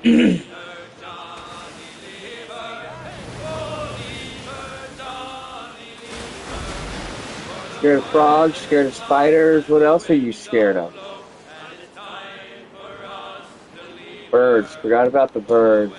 Scared of frogs, scared of spiders. What else are you scared of? Birds. Forgot about the birds.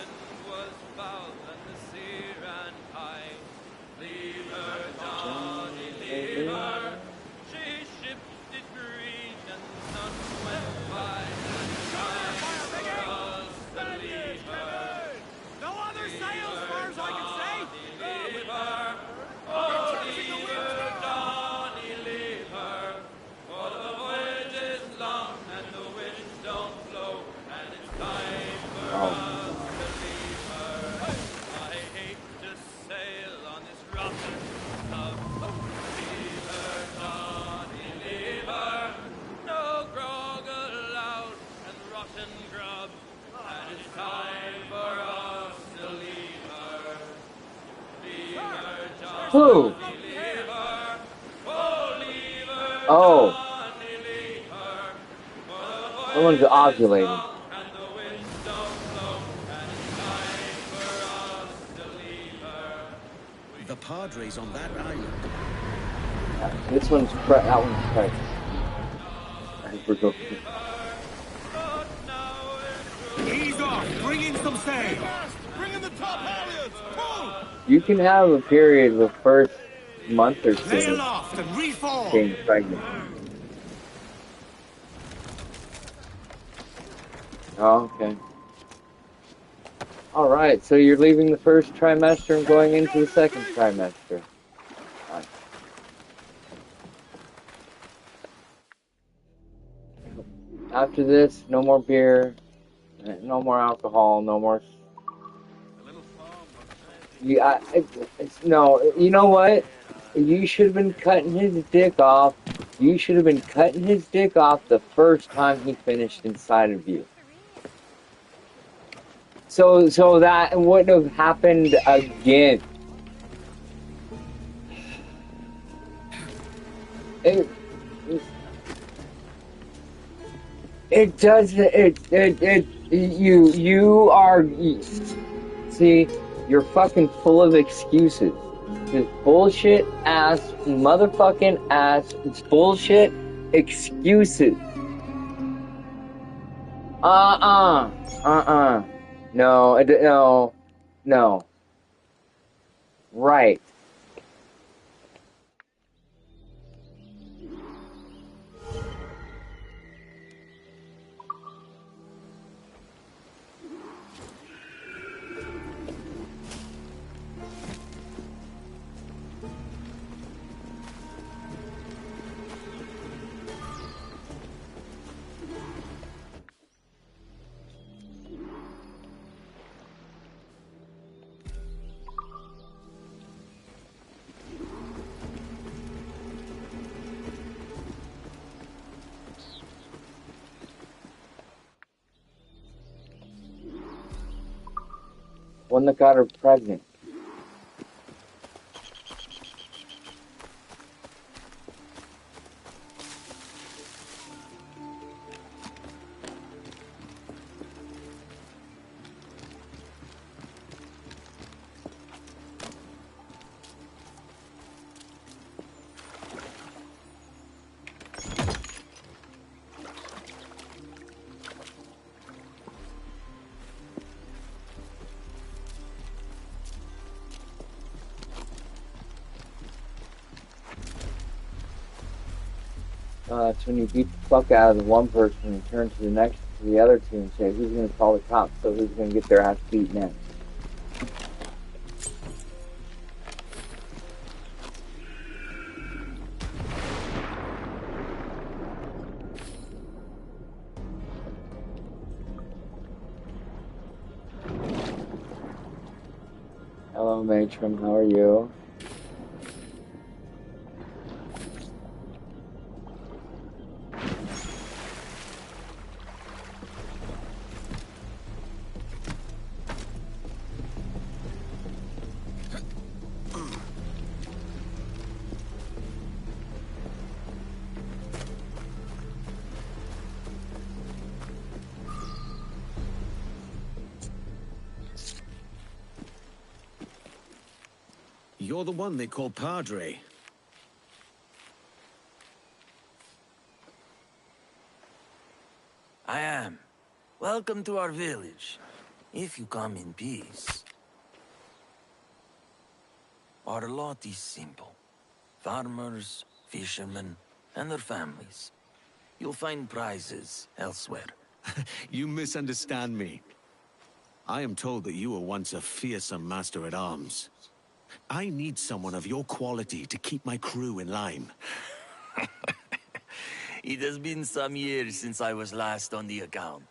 Who? Oh. Someone's ovulating. The Padres on that island. This one's that one's pregnant. I think we're going. Ease off. Bring in some sail. Bring in the top halyards. Pull. You can have a period the first month or Lay two aloft and reform. being pregnant. Oh, okay. All right, so you're leaving the first trimester and going into the second trimester. Right. After this, no more beer, no more alcohol, no more. Yeah, no. You know what? You should have been cutting his dick off. You should have been cutting his dick off the first time he finished inside of you. So that wouldn't have happened again. It doesn't. You are. See, you're fucking full of excuses. Just bullshit ass, motherfucking ass, bullshit excuses. No. Right. One that got her pregnant. That's when you beat the fuck out of the one person and turn to the other two and say, who's going to call the cops? So who's going to get their ass beat next? Hello, Matron. How are you? You're the one they call Padre. I am. Welcome to our village. If you come in peace. Our lot is simple. Farmers, fishermen, and their families. You'll find prizes elsewhere. You misunderstand me. I am told that you were once a fearsome master-at-arms. I need someone of your quality to keep my crew in line. It has been some years since I was last on the account.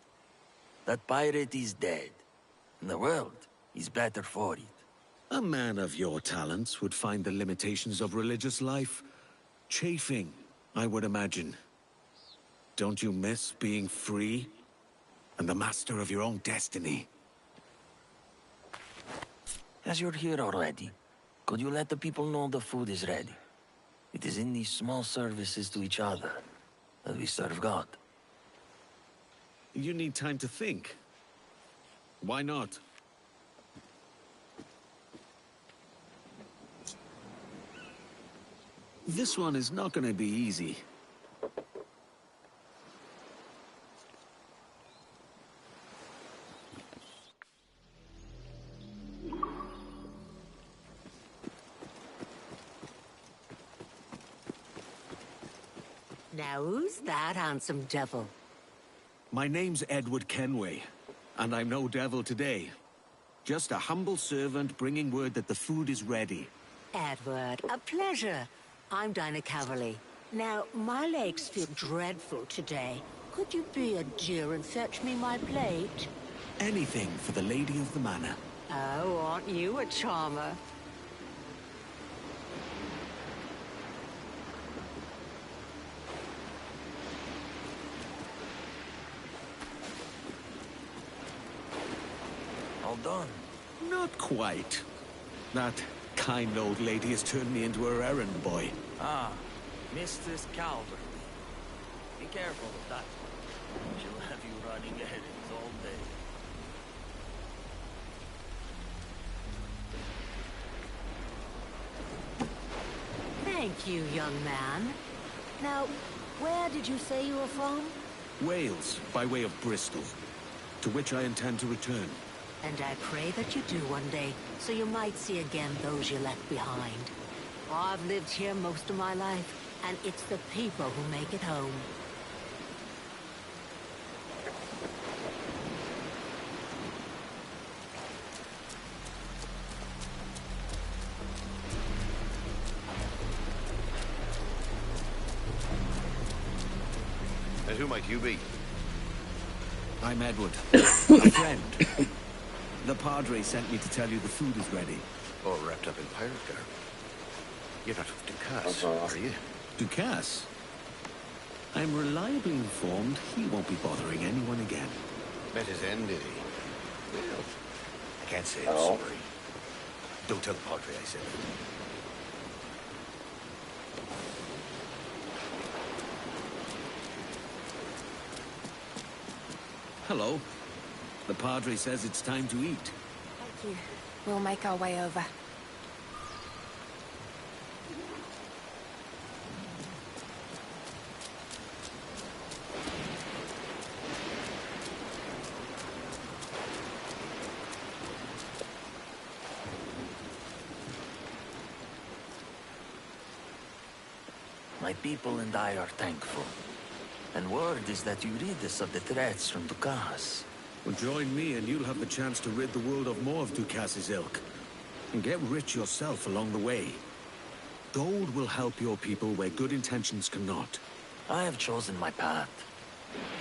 That pirate is dead, and the world is better for it. A man of your talents would find the limitations of religious life chafing, I would imagine. Don't you miss being free and the master of your own destiny? As you're here already, could you let the people know the food is ready? It is in these small services to each other that we serve God. You need time to think. Why not? This one is not going to be easy. Now who's that handsome devil? My name's Edward Kenway, and I'm no devil today. Just a humble servant bringing word that the food is ready. Edward, a pleasure. I'm Dinah Caverly. Now, my legs feel dreadful today. Could you be a dear and fetch me my plate? Anything for the lady of the manor. Oh, aren't you a charmer? All done. Not quite. That kind old lady has turned me into her errand boy. Ah, Mistress Calvert. Be careful of that. She'll have you running errands all day. Thank you, young man. Now, where did you say you were from? Wales, by way of Bristol, to which I intend to return. And I pray that you do one day, so you might see again those you left behind. I've lived here most of my life, and it's the people who make it home. And who might you be? I'm Edward, a friend. The Padre sent me to tell you the food is ready. All wrapped up in pirate garb. You're not of Ducasse, are you? Ducasse? I'm reliably informed he won't be bothering anyone again. Met his end, did he? Well, I can't say I'm sorry. Don't tell the Padre I said it. Hello. The Padre says it's time to eat. Thank you. We'll make our way over. My people and I are thankful. And word is that you rid us of the threats from Ducasse. Well, join me and you'll have the chance to rid the world of more of Ducasse's ilk. And get rich yourself along the way. Gold will help your people where good intentions cannot. I have chosen my path.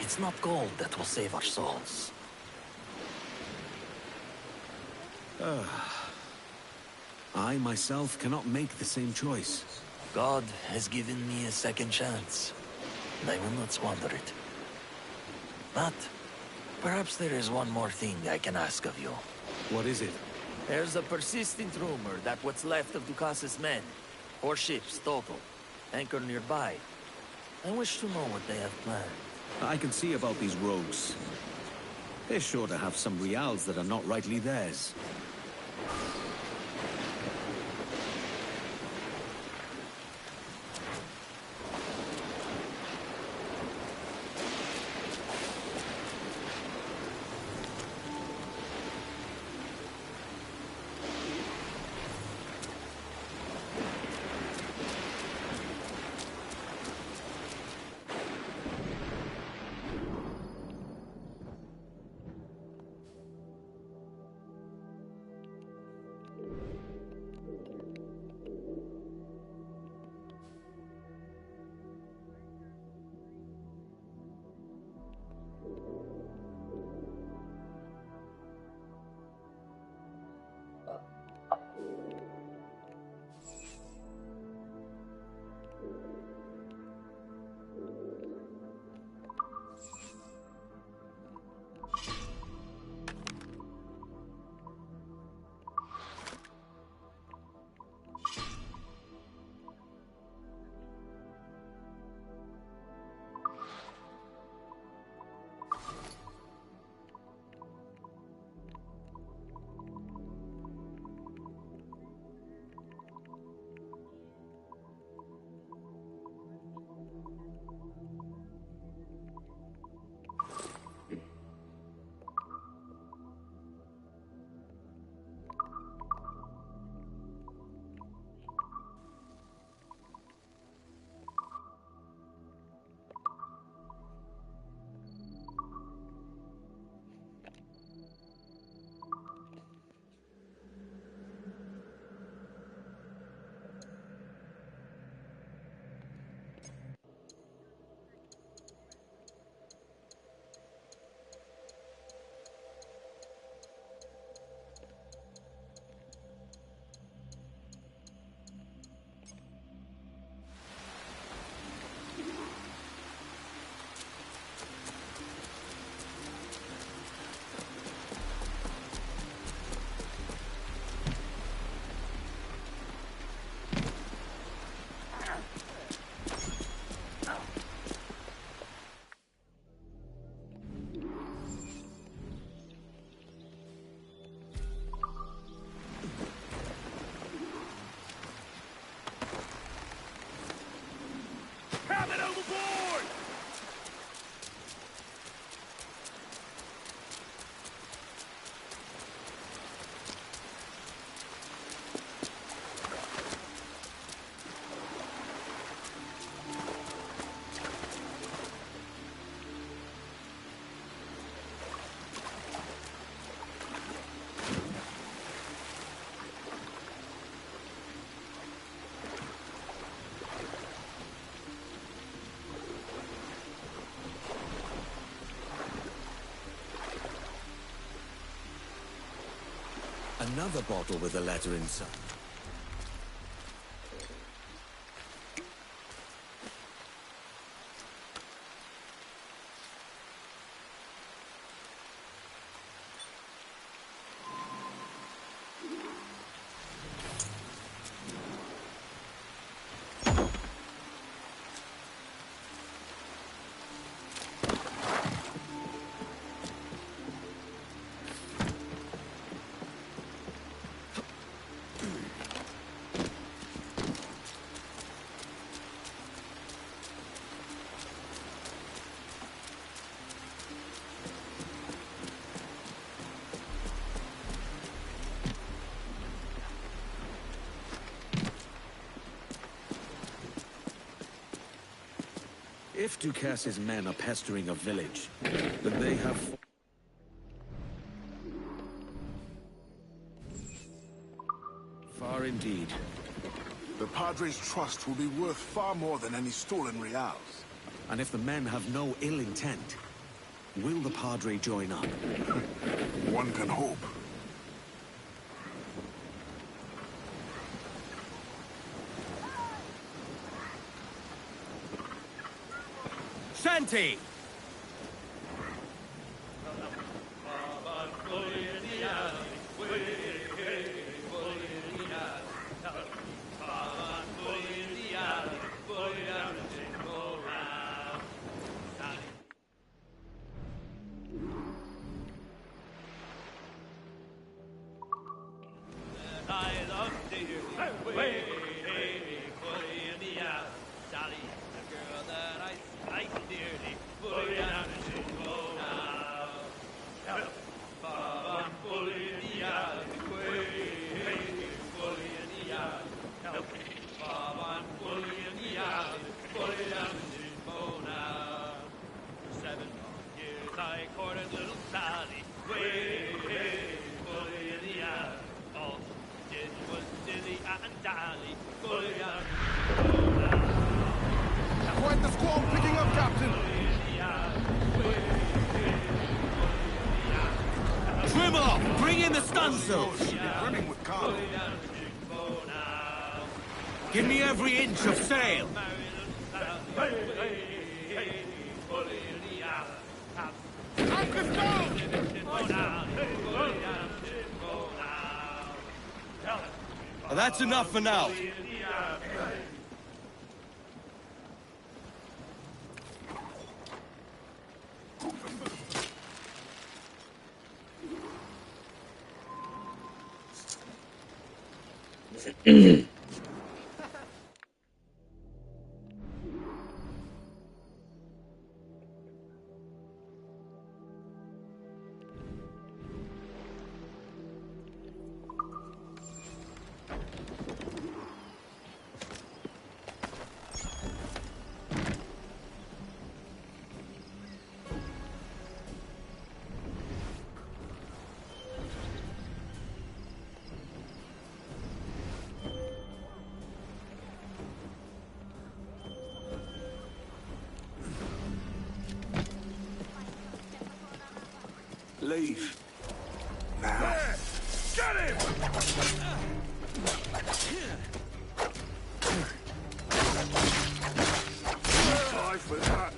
It's not gold that will save our souls. I myself cannot make the same choice. God has given me a second chance, and I will not squander it. But perhaps there is one more thing I can ask of you. What is it? There's a persistent rumor that what's left of Ducasse's men, 4 ships total, anchor nearby. I wish to know what they have planned. I can see about these rogues. They're sure to have some reals that are not rightly theirs. Another bottle with a letter inside. If Ducasse's men are pestering a village, then they have... Far indeed. The Padre's trust will be worth far more than any stolen reals. And if the men have no ill intent, will the Padre join up? One can hope. Shanty! Quite the squall picking up, Captain! Trim off! Bring in the stunsails! Should be brimming with cargo. Give me every inch of sail! Anchors down! That's enough for now. Leave. Now. Get him! Die for that.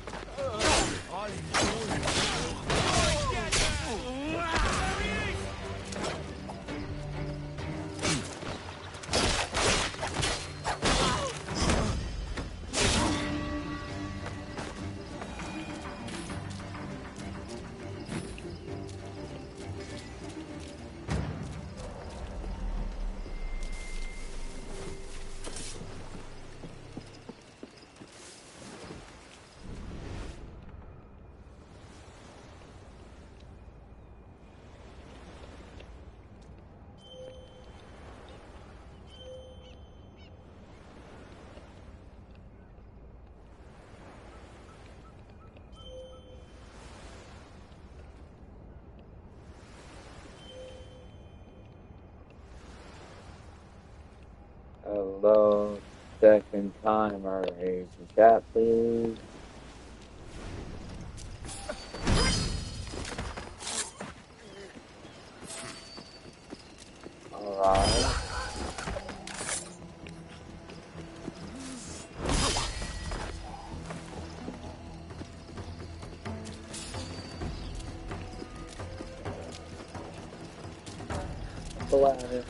Hello, second timer. Raise the chat, please. the ladder.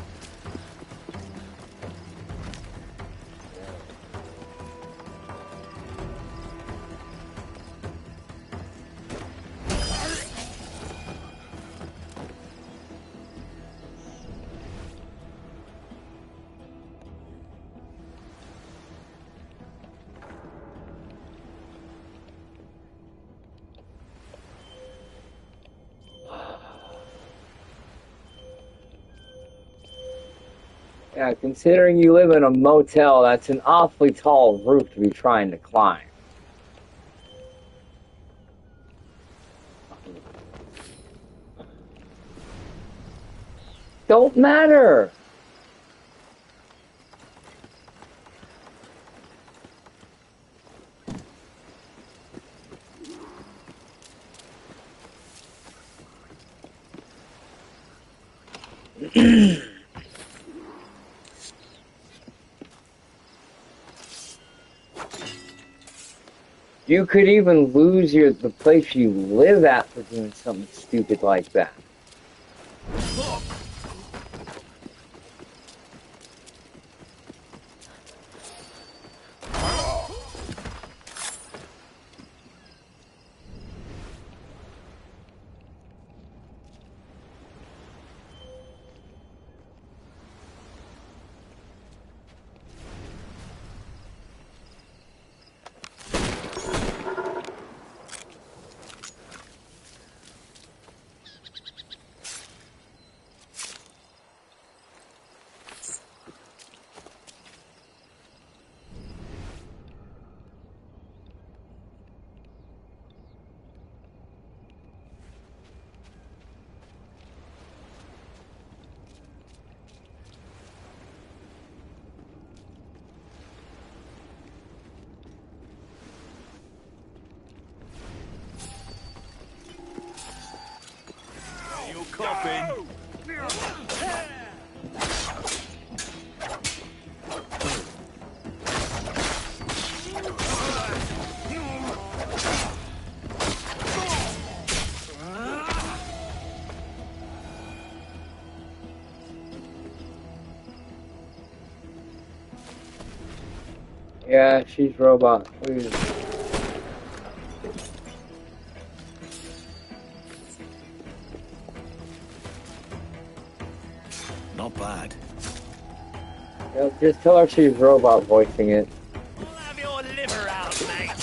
Yeah, considering you live in a motel, that's an awfully tall roof to be trying to climb. Don't matter. You could even lose the place you live at for doing something stupid like that. You coughing? Yeah, she's robot. Please. Not bad. Yeah, just tell her she's robot voicing it. We'll have your liver out, mate.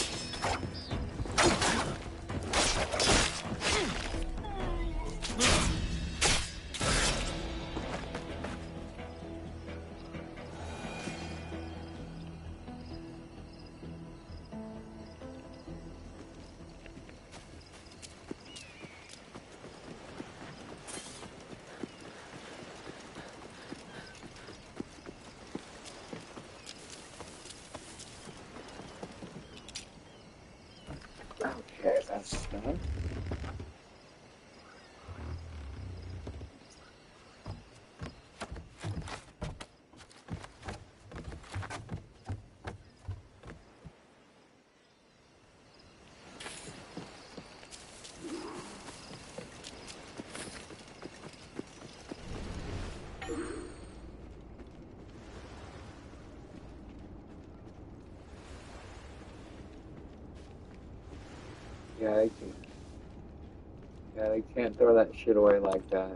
Okay, that's done. Yeah, they can't throw that shit away like that.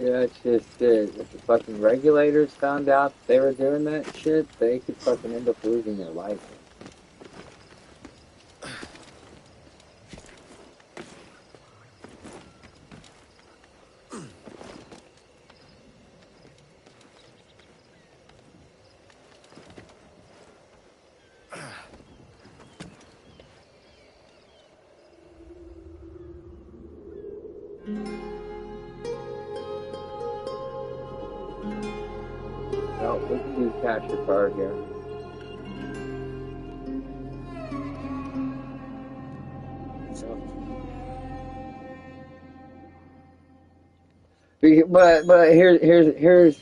Yeah, it's just it. If the fucking regulators found out they were doing that shit, they could fucking end up losing their license. We can do capture card here. So, but here.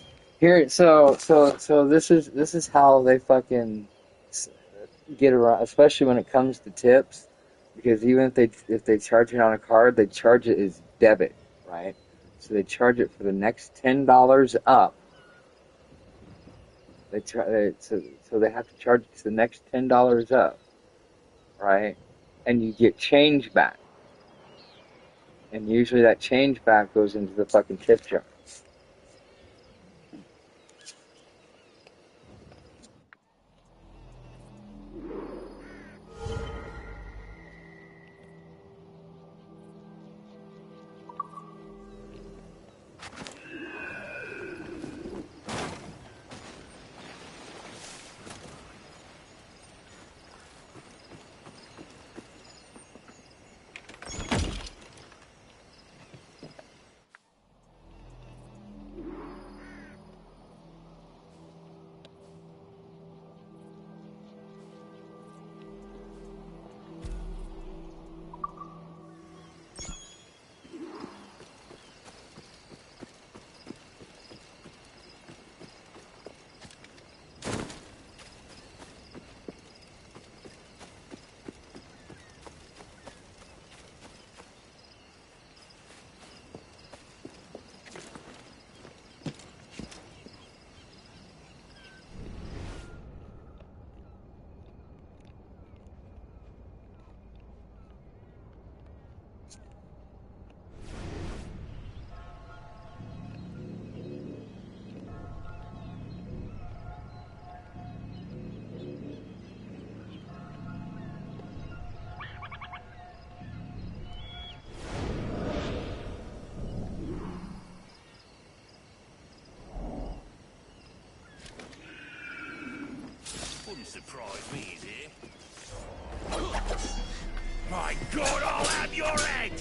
So this is how they fucking get around, especially when it comes to tips, because even if they charge it on a card, they charge it as debit, right? So they charge it for the next $10 up. So they have to charge it to the next $10 up, right? And you get change back, and usually that change back goes into the fucking tip jar. Wouldn't surprise me, is it? My God, I'll have your head!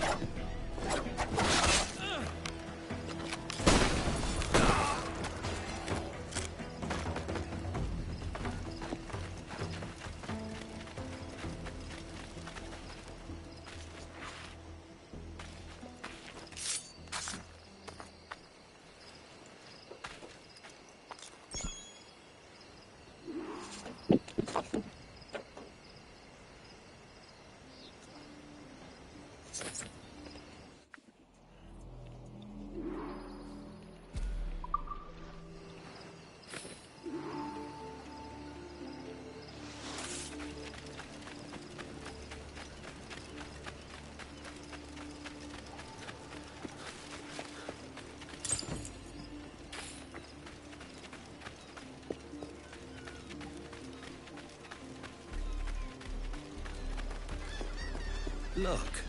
Look,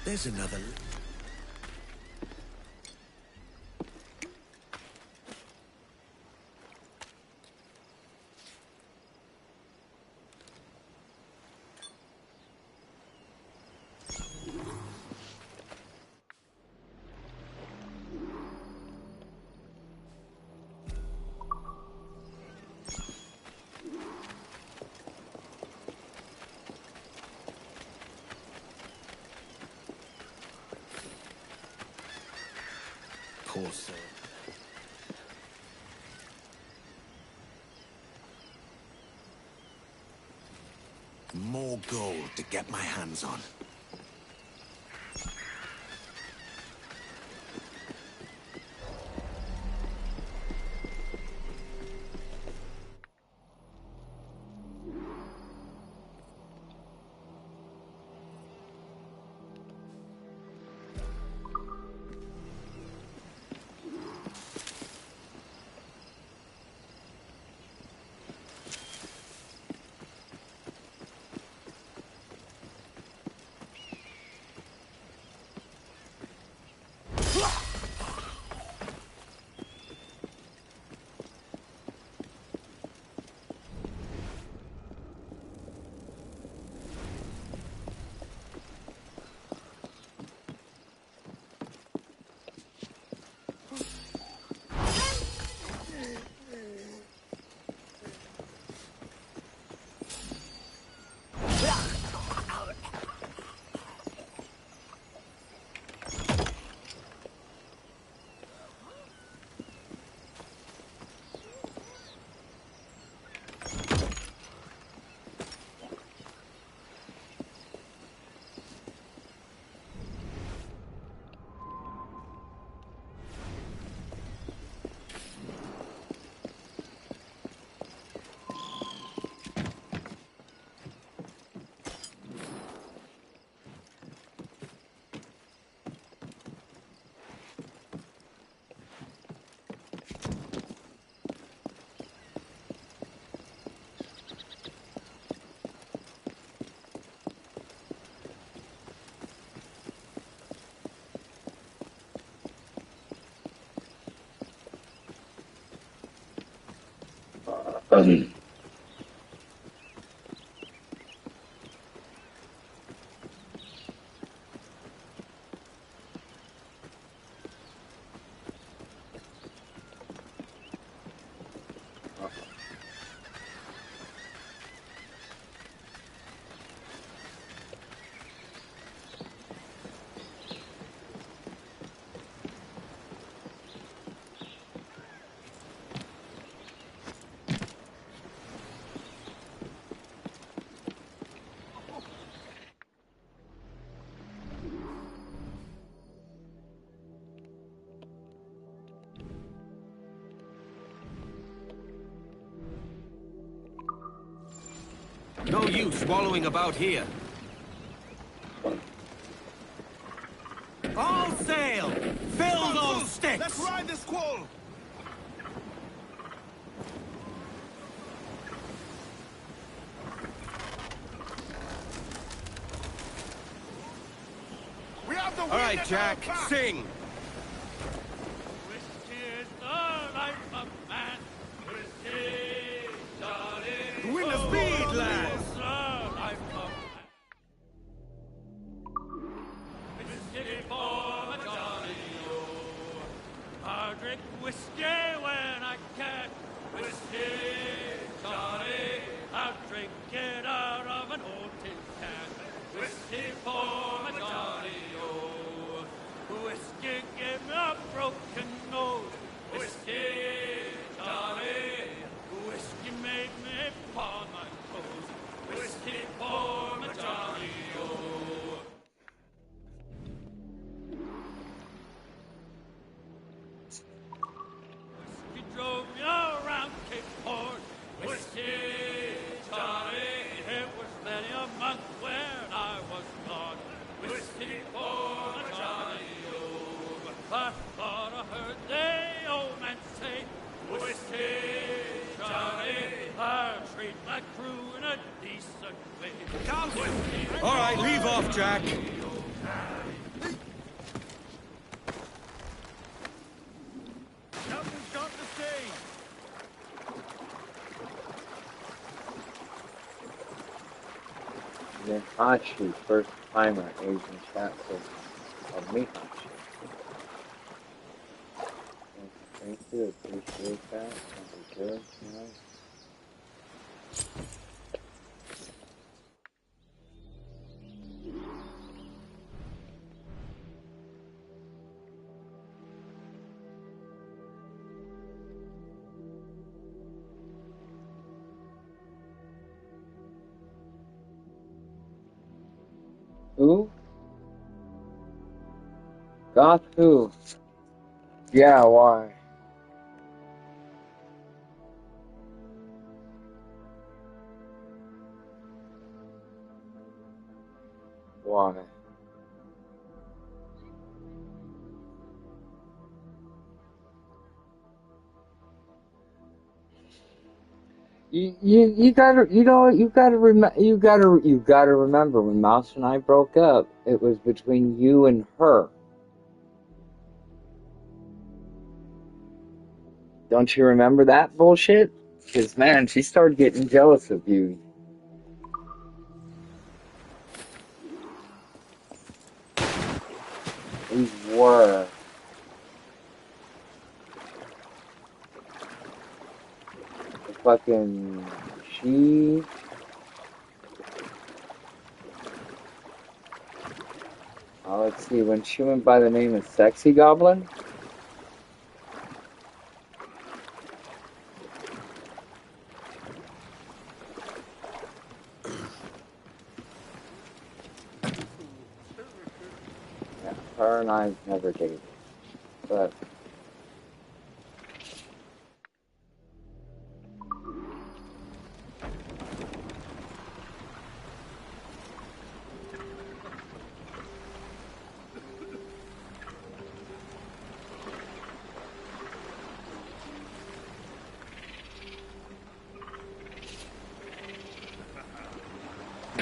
there's another... Poor soul. More gold to get my hands on. No use wallowing about here. All sail! Fill those sticks! Let's ride this squall! We have the All wind right, at Jack, our back. sing! Win the speed, lads! I drink whiskey when I can. Whiskey, Johnny. I'll drink it out of an old tin can. Whiskey for my Johnny, oh. Whiskey gave me a broken nose. Whiskey, Johnny. Whiskey made me pawn my toes. Whiskey for my Johnny, oh. Whiskey drove me around Cape Horn. Whiskey, Johnny. It was many a month when I was gone. Whiskey for my Johnny, oh. I thought I heard the old man say, Whiskey, Johnny. I'll treat my crew in a decent way. All right, leave off, Jack. Something's got to say. Mihachi, first timer, Asian chat of Mihachi. Thank you, appreciate that. Sounds good, you know. Who? Goth who? Yeah, why? Why? You gotta remember when Mouse and I broke up, it was between you and her. Don't you remember that bullshit? Because man, she started getting jealous of you. We were. Fucking she. Let's see, when she went by the name of Sexy Goblin? Yeah, her and I never dated. But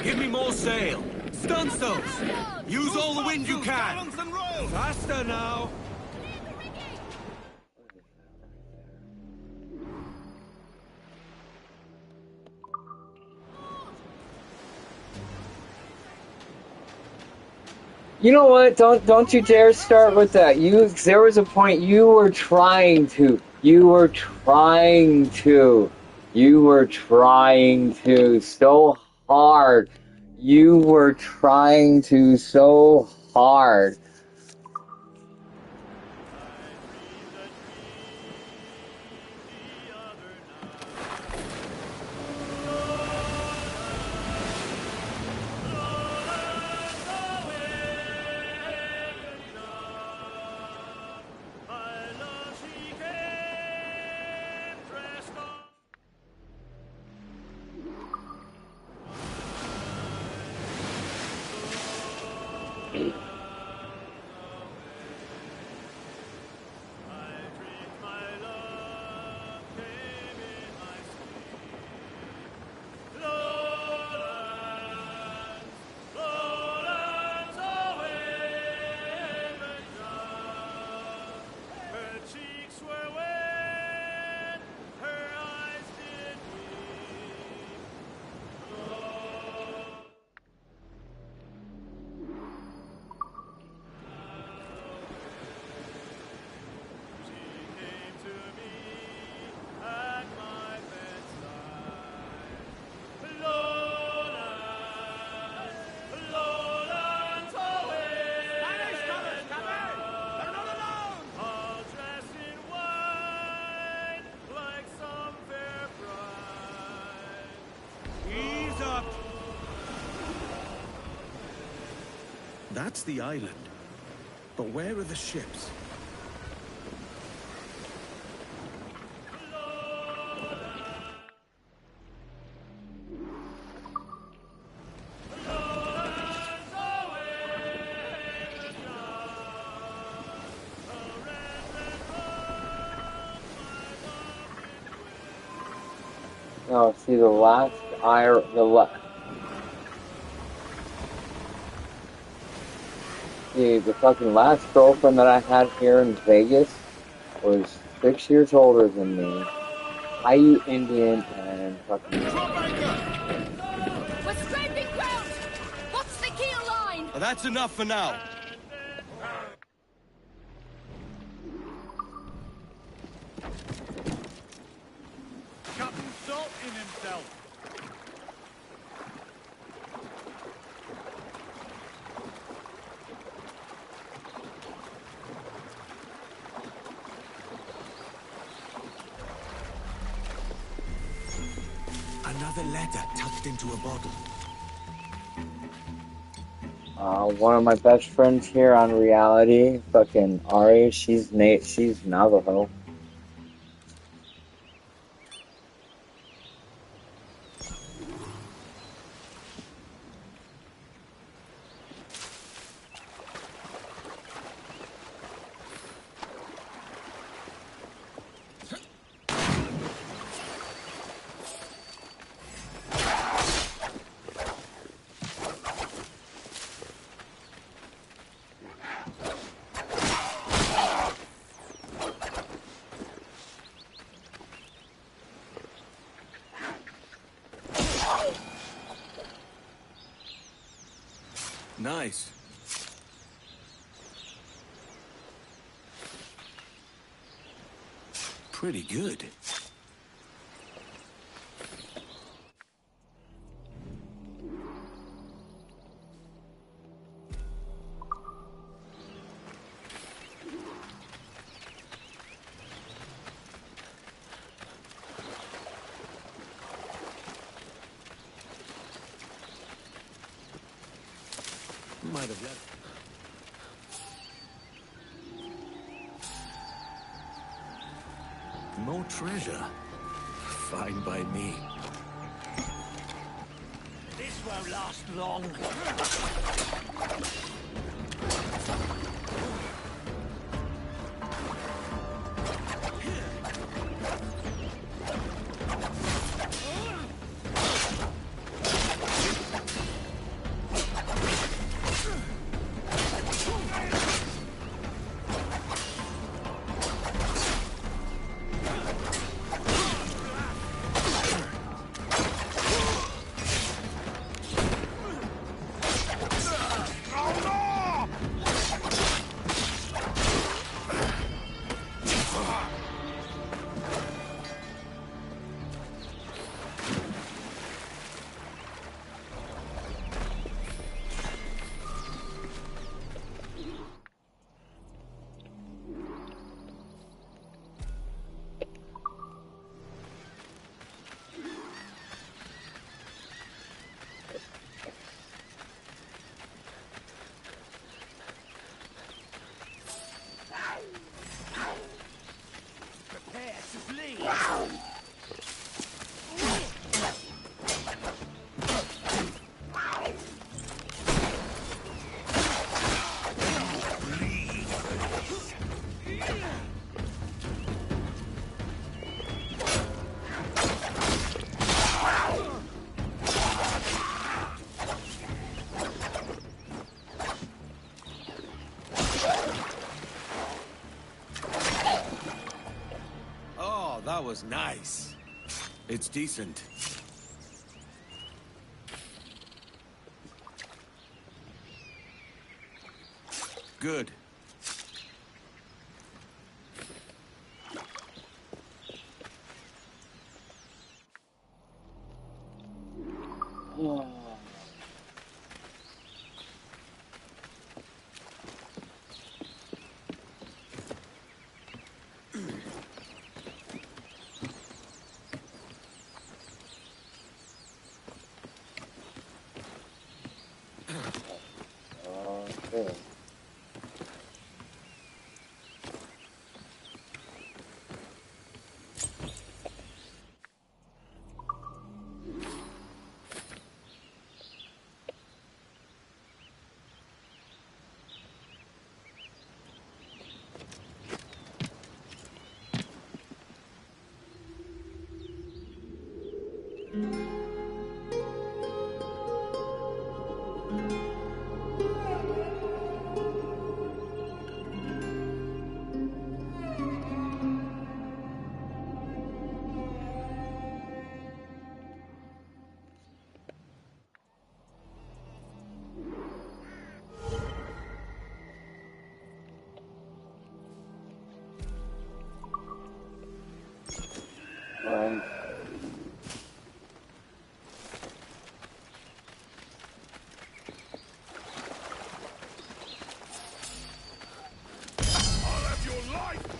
Give me more sail! Stunt those! Use all the wind you can! Faster now! You know what? Don't you dare start with that. There was a point you were trying to. You were trying to. You were trying to so hard. You were trying to so hard. Ease up. That's the island. But where are the ships? No, see the the fucking last girlfriend that I had here in Vegas was 6 years older than me. Iowa Indian and fucking. We're scraping ground! What's the keel line? That's enough for now. Captain Salt in himself. Another letter tucked into a bottle. One of my best friends here on reality, fucking Ari, she's Navajo. Nice. Pretty good. Might have left. More treasure. Fine by me. This won't last long. Oh no! was nice. It's decent. Good. Oh. Okay. Right. I'll have your life!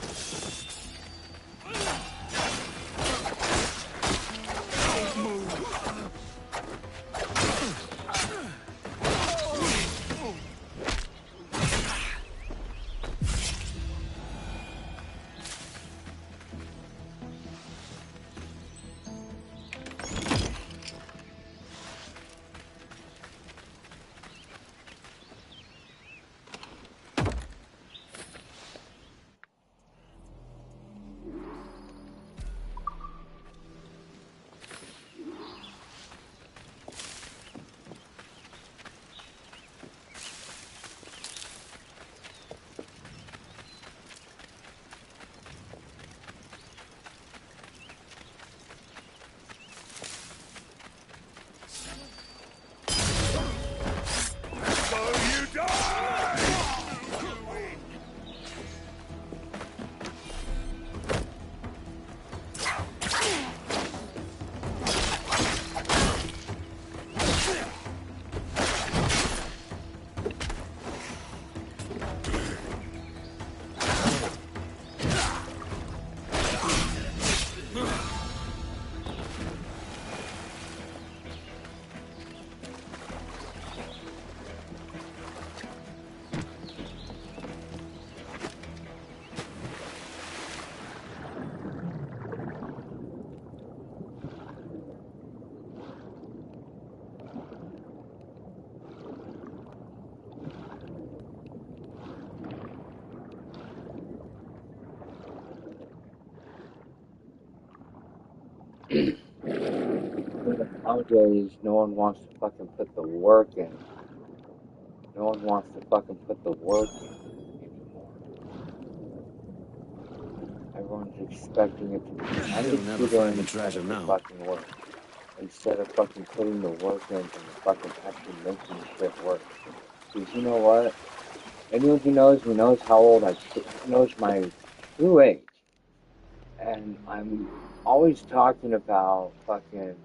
Nowadays, no one wants to fucking put the work in. No one wants to fucking put the work in anymore. Everyone's expecting it to be. I You'll think never people find the need to treasure put the now. fucking work instead of fucking putting the work in and fucking actually making shit work. Because you know what? Anyone who knows me knows how old knows my true age. And I'm always talking about fucking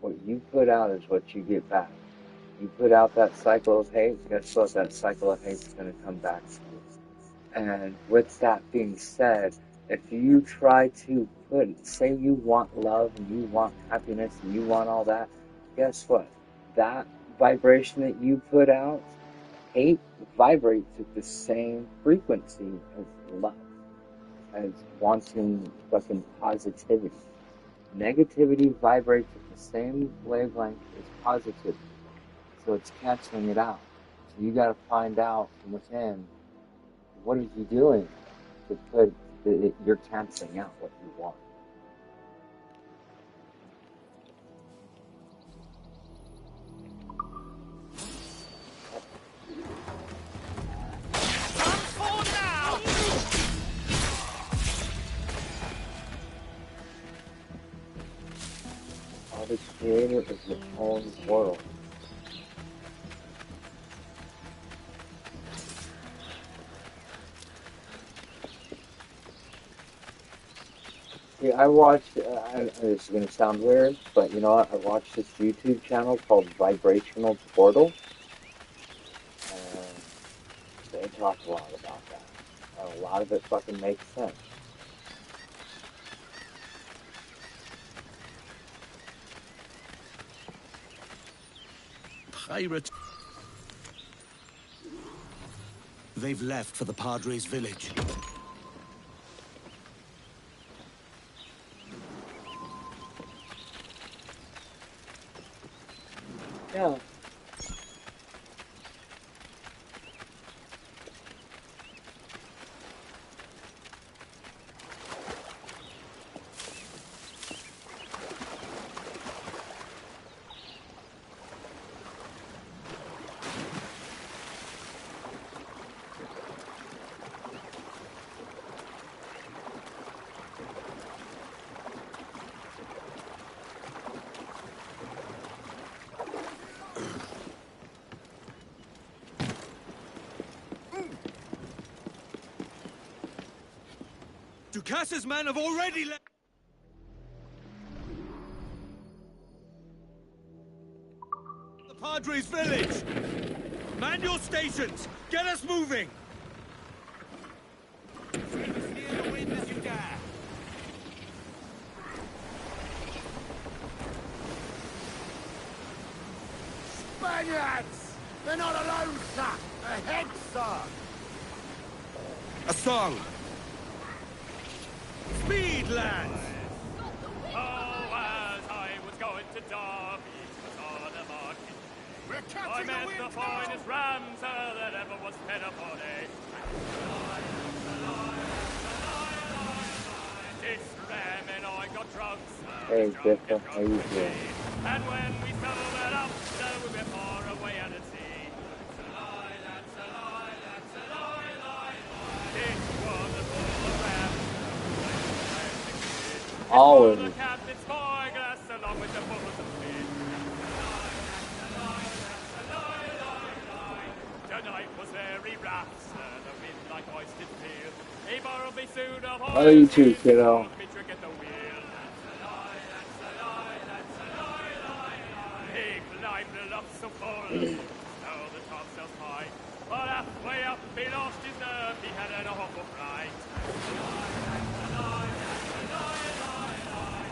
what you put out is what you get back. You put out that cycle of hate, guess what? That cycle of hate is going to come back to you. And with that being said, if you try to say you want love and you want happiness and you want all that, guess what? That vibration that you put out, hate vibrates at the same frequency as love, as wanting fucking positivity. Negativity vibrates at the same wavelength as positivity. So it's canceling it out. So you gotta find out from within, what are you doing to put you're canceling out what you want. creator of your own world. Yeah, I watched, this is going to sound weird, but you know what? I watched this YouTube channel called Vibrational Portal, and they talk a lot about that. And a lot of it fucking makes sense. Pirate. They've left for the Padre's village. Yeah. Ducas's men have already left. The Padre's village. Man your stations. Get us moving. Swim as near the wind as you dare. Spaniards! They're not alone, sir! Ahead, sir! A song. Speed, lads. Oh, as I was going to Derby, 'twas on a market day. We're I catching the met wind the now! finest ram, sir, that ever was fed upon a. This ram and I got drunk, sir. Hey, drunk Biff, and how drunk you and doing? gay. And when we sobered up, sir, we were far away out at sea. That's a lie, that's a lie, that's a lie, lie, lie. This was a full of ram, sir. For the Always. captain's spyglass, along with the bullets of fish. Tonight was very rough, sir. The wind like ice did feel. He borrowed me suit of Oh, you horse too, skin, kiddo. told me to get the wheel. That's a lie, that's a lie, that's a lie, lie, lie. He climbed up so full, now the topsails high. But halfway up he lost his nerve, he had an awful fright.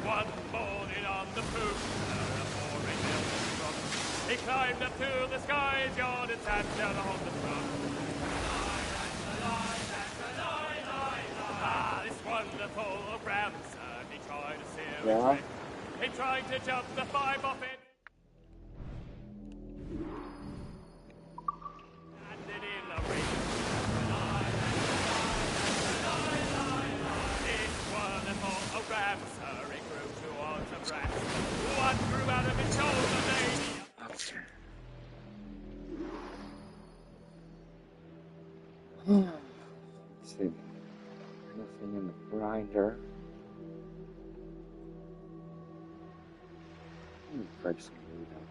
One morning on the poop, a pouring milk struck. He climbed up to the sky's yard and sat down on the truck. Ah, this wonderful grandson, he tried to steer a Yeah? trick. He tried to jump the 5 off it. Landed in a ring. This wonderful grandson, he grew towards a brat. One grew out of his shoulder, lady. Okay. Let's see. Nothing in the grinder. Break some weed up.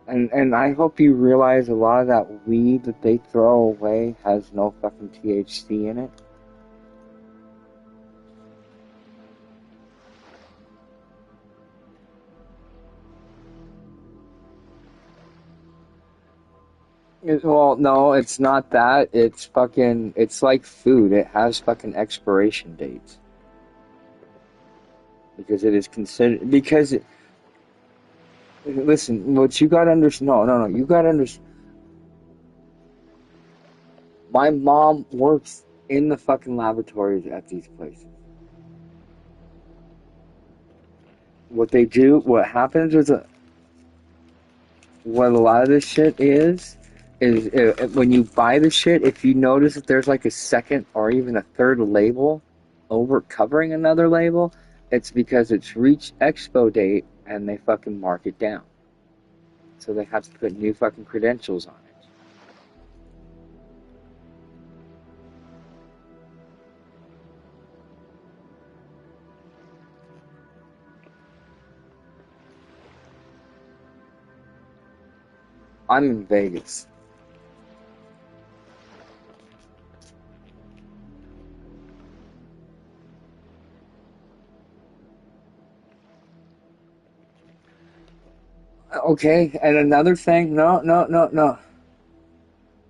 And I hope you realize a lot of that weed that they throw away has no fucking THC in it. Well, no, it's not that. It's fucking, it's like food. It has fucking expiration dates. Because it is considered, listen, what you gotta understand, no, you gotta understand. My mom works in the fucking laboratories at these places. What they do, what happens is, what a lot of this shit is when you buy the shit, if you notice that there's like a second or even a third label over covering another label, it's because it's reached expo date and they fucking mark it down. So they have to put new fucking credentials on it. I'm in Vegas. Okay, and another thing. No, no, no, no.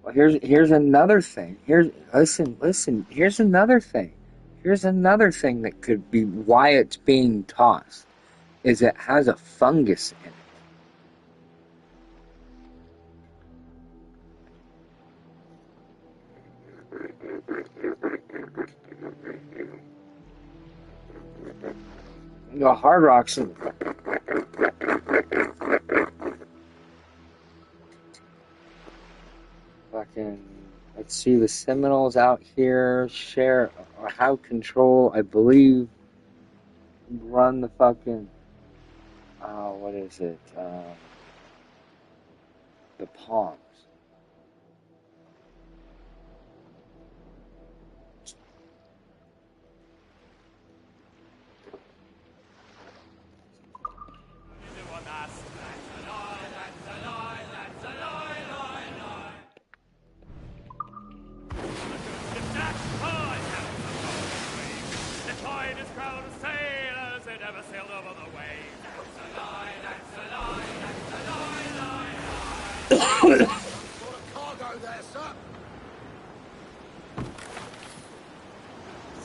Well, here's another thing. Listen. Here's another thing. Here's another thing that could be why it's being tossed. Is it has a fungus in it. The Hard Rocks. Fucking. Let's see the Seminoles out here. Share or have control. I believe. Run the fucking. What is it? The Palms.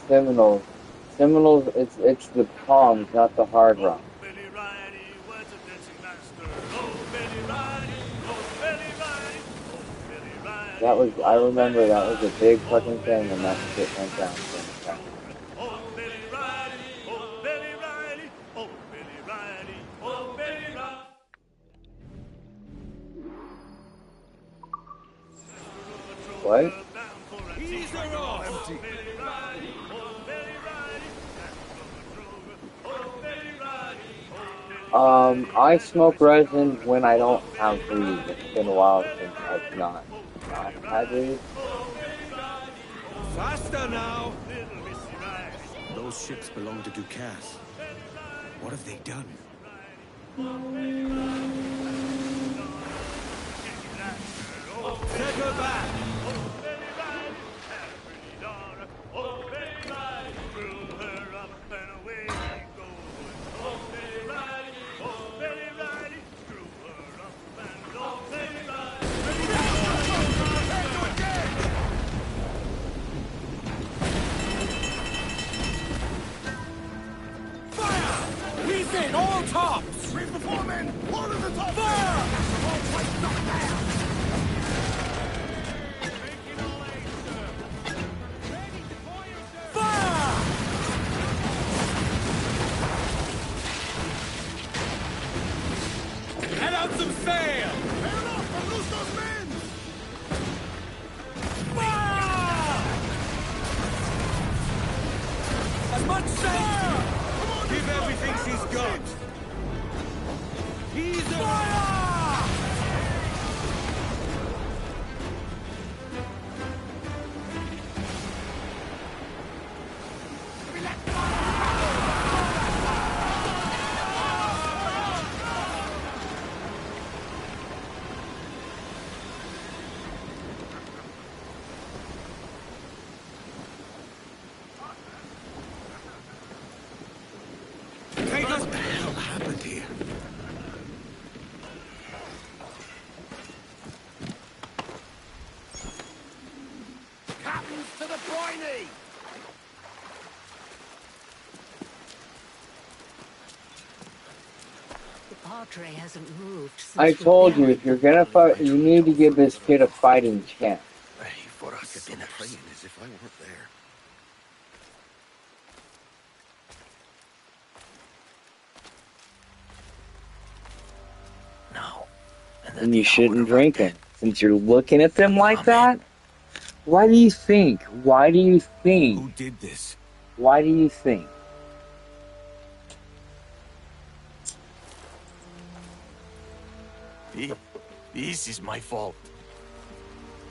Seminoles. Seminoles, it's the Palms, not the Hard Rock. That was, I remember that was a big fucking thing when that shit went down. What? I smoke resin when I don't have weed. It's been a while since I've not had weed. Faster now! Those ships belong to Ducasse. What have they done? Set her back! In all tops! Raise the foremen! All of the top! Fire! All plates knocked down! Fire! Let out some sail! Fair enough! And loose those men! Fire! As much sail! Give everything she's got! He's a fire! Take us! What the hell happened here? Captains to the briny! The Padre hasn't moved since I told you, if you're gonna fight, you need to give this kid a fighting chance. Ready for us As dinners. praying as if I weren't there. Now. And you shouldn't drink it. Since you're looking at them like that, why do you think? Why do you think? Who did this? Why do you think? This is my fault.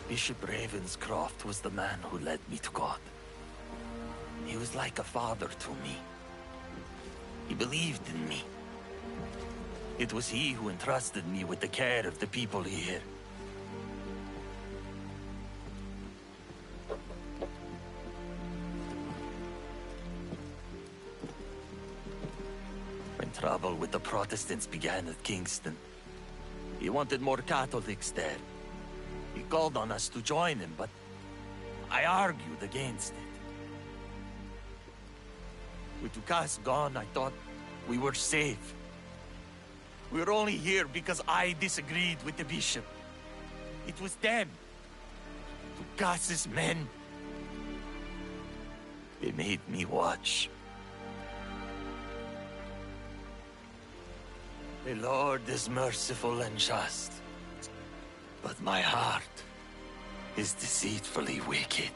Bishop Ravenscroft was the man who led me to God. He was like a father to me. He believed in me. It was he who entrusted me with the care of the people here. When trouble with the Protestants began at Kingston, he wanted more Catholics there. He called on us to join him, but I argued against it. With Dukas gone, I thought we were safe. We were only here because I disagreed with the bishop. It was them. Dukas's men. They made me watch. The Lord is merciful and just, but my heart is deceitfully wicked.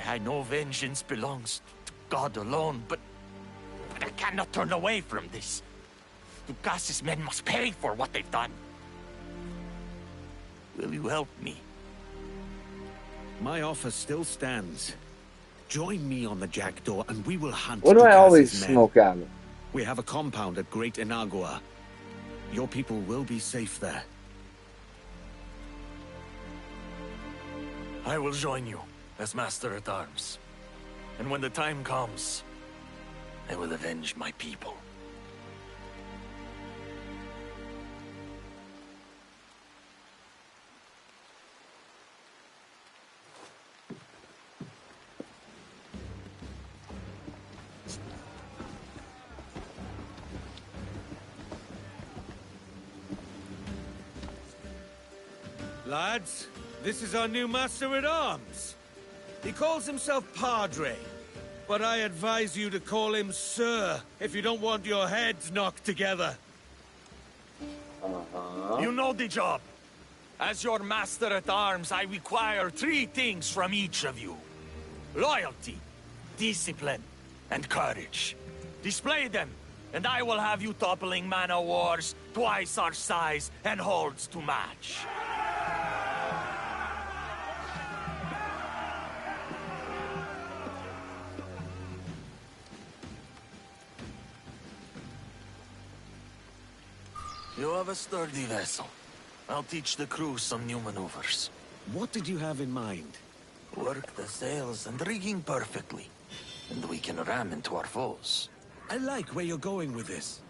I know vengeance belongs to God alone, but I cannot turn away from this. Dukas's men must pay for what they've done. Will you help me? My offer still stands. Join me on the Jackdaw and we will hunt What do I always Dukas's men. smoke out of? We have a compound at Great Inagua. Your people will be safe there. I will join you as Master-at-Arms. And when the time comes, I will avenge my people. Lads, this is our new Master-at-Arms. He calls himself Padre, but I advise you to call him Sir if you don't want your heads knocked together. You know the job. As your Master-at-Arms, I require 3 things from each of you. Loyalty, discipline, and courage. Display them, and I will have you toppling man-o'-wars twice our size and holds to match. You have a sturdy vessel. I'll teach the crew some new maneuvers. What did you have in mind? Work the sails and rigging perfectly, and we can ram into our foes. I like where you're going with this.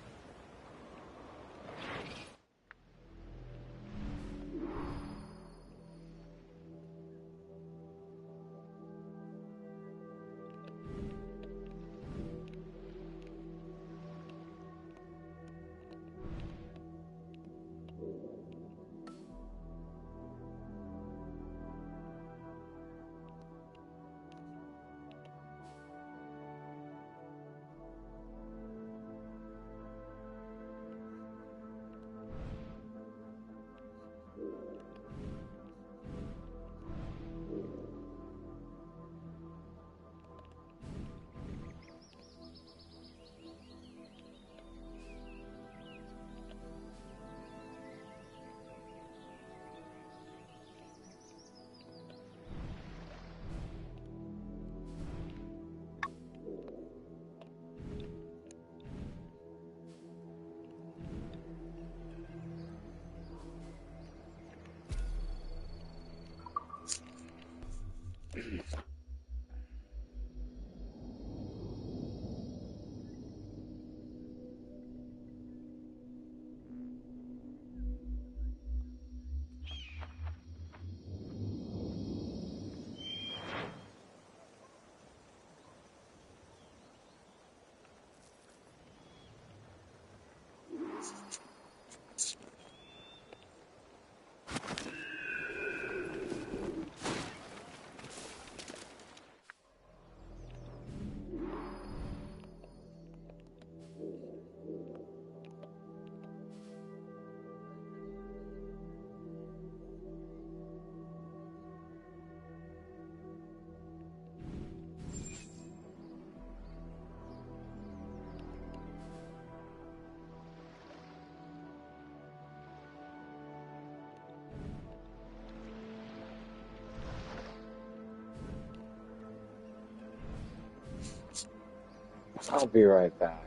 I'll be right back.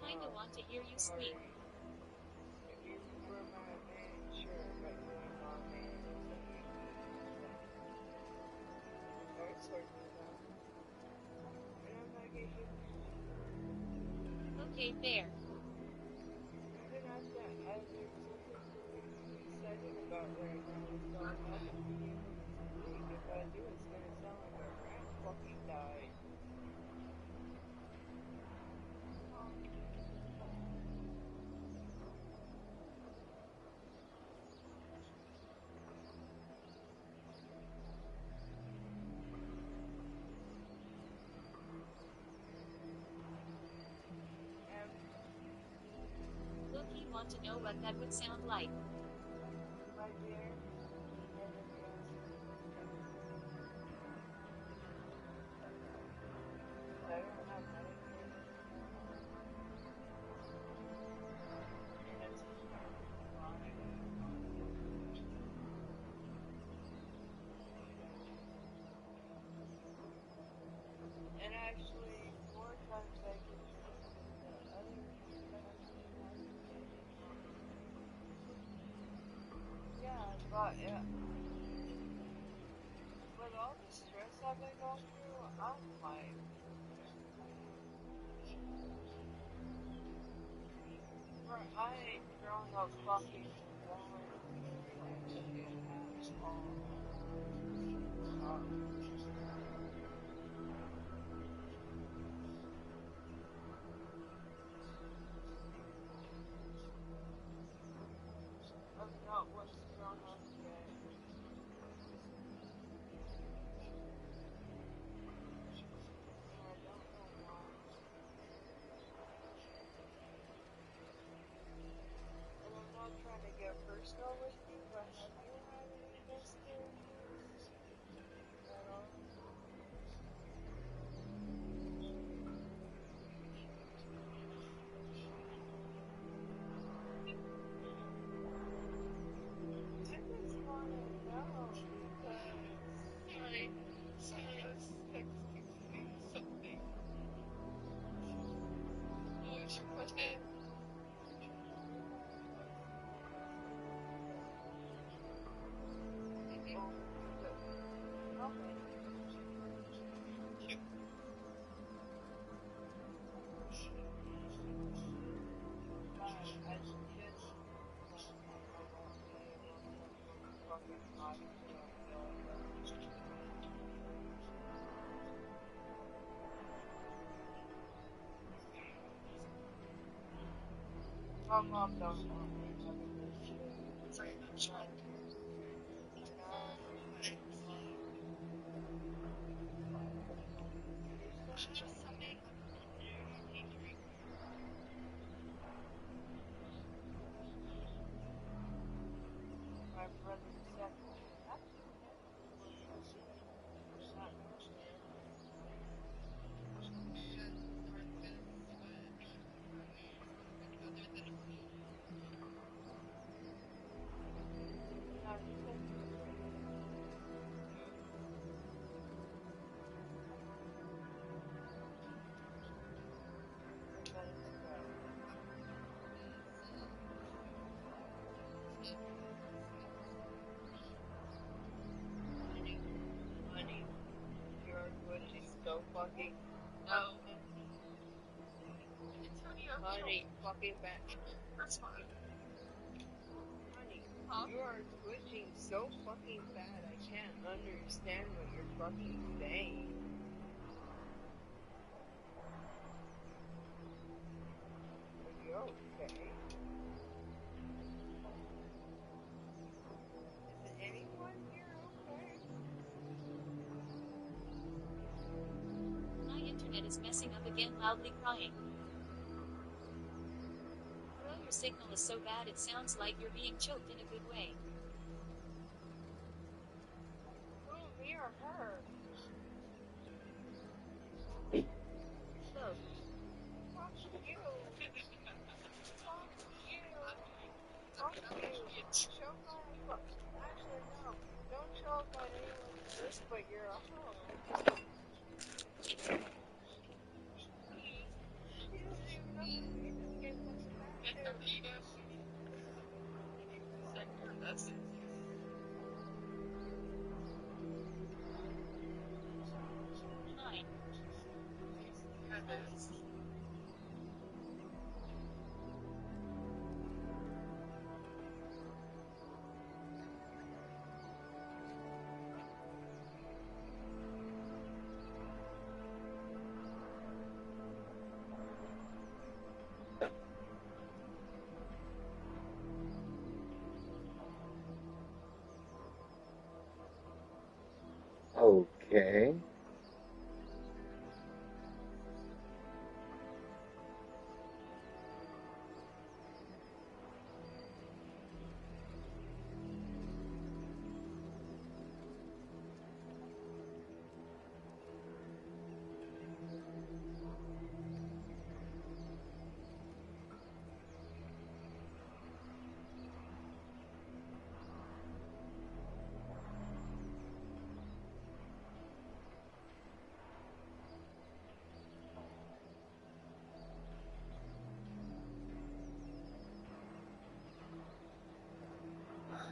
I kinda want to hear you speak. If you were my man, sure, but you ain't my man, so you don't sort me out. And I'm not gonna give you Okay, fair. even after other something to be excited about right now, so I'm not gonna be able to speak. If I do, it's gonna sound like a rat fucking died. Loki want to know what that would sound like. My dear, you never guessed because I don't have Medicare anymore, and it's chronic. And actually, more times I get treated than the other people that actually have it. Yeah, but with all the stress I've been going through, I'm like, I ain't thrown a fucking one fucking asshole. I've not once thrown up yet. And I don't know why. And I'm not trying to get personal with you, but have you had any miscarriages? My mom don't want me having this shit. My brother said, that's okay. No, he said he was ready. Let us go. Honey, you're glitching so fucking. No. Honey, fucking bad. Honey, you are glitching so fucking bad. I can't understand what you're fucking saying. Are you okay? Is anyone here okay? My internet is messing up again, loudly crying. Bro, your signal is so bad it sounds like you're being choked in a good way. Who, me or her? Both. Fuck you. Fuck you. Fuck you. Choke on fuck. Actually, no. Don't choke on anyone else but you're a hoe. He doesn't even know who he just gave fucking back to. Hi. Okay.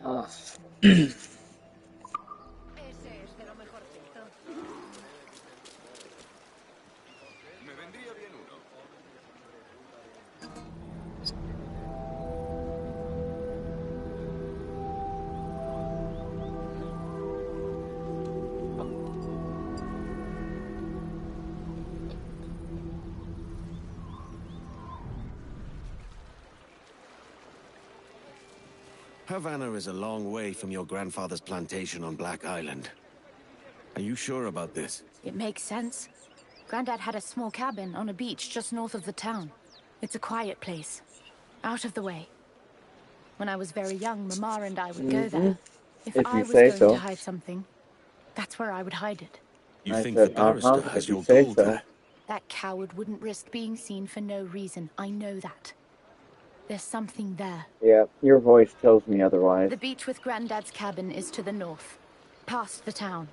Ah. Me vendría bien uno. Havana is a long way from your grandfather's plantation on Black Island. Are you sure about this? It makes sense. Grandad had a small cabin on a beach just north of the town. It's a quiet place, out of the way. When I was very young, Mama and I would go there. If If I you was say going to so. hide something, that's where I would hide it. You I think the said, barrister has if you your say gold so. there? That coward wouldn't risk being seen for no reason. I know that. There's something there. Yeah, your voice tells me otherwise. The beach with Grandad's cabin is to the north, past the town.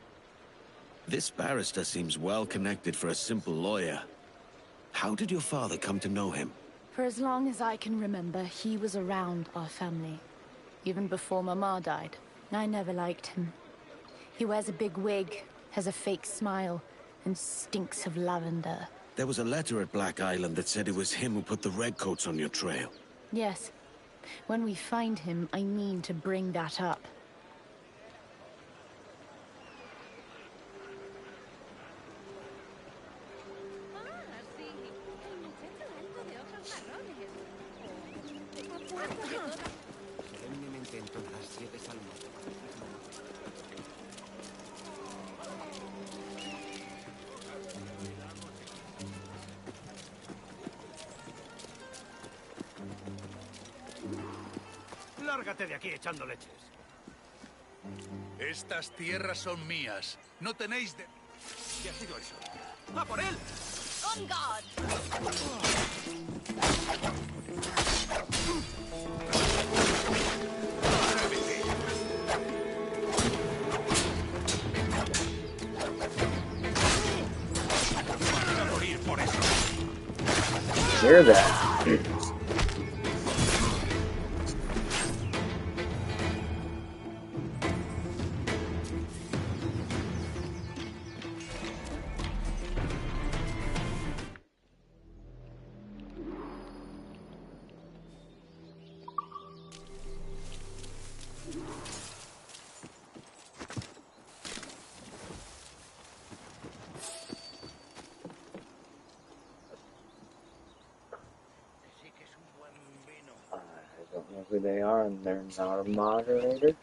This barrister seems well connected for a simple lawyer. How did your father come to know him? For as long as I can remember, he was around our family. Even before Mama died. I never liked him. He wears a big wig, has a fake smile, and stinks of lavender. There was a letter at Black Island that said it was him who put the redcoats on your trail. Yes. When we find him, I mean to bring that up. Lárgate de aquí echando leches. Estas tierras son mías. No tenéis de... ¿Qué ha sido eso? ¡Va por él! On guard! Hear that? I don't know who they are, and they're not a moderator.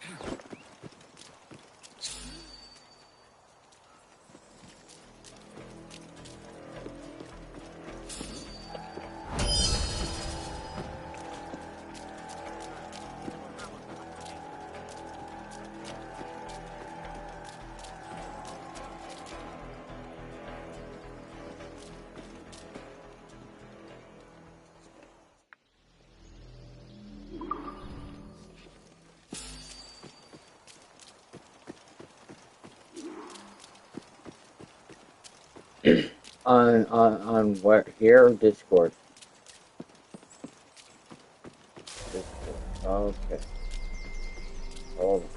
On where here or Discord? Discord. Okay. Hold on.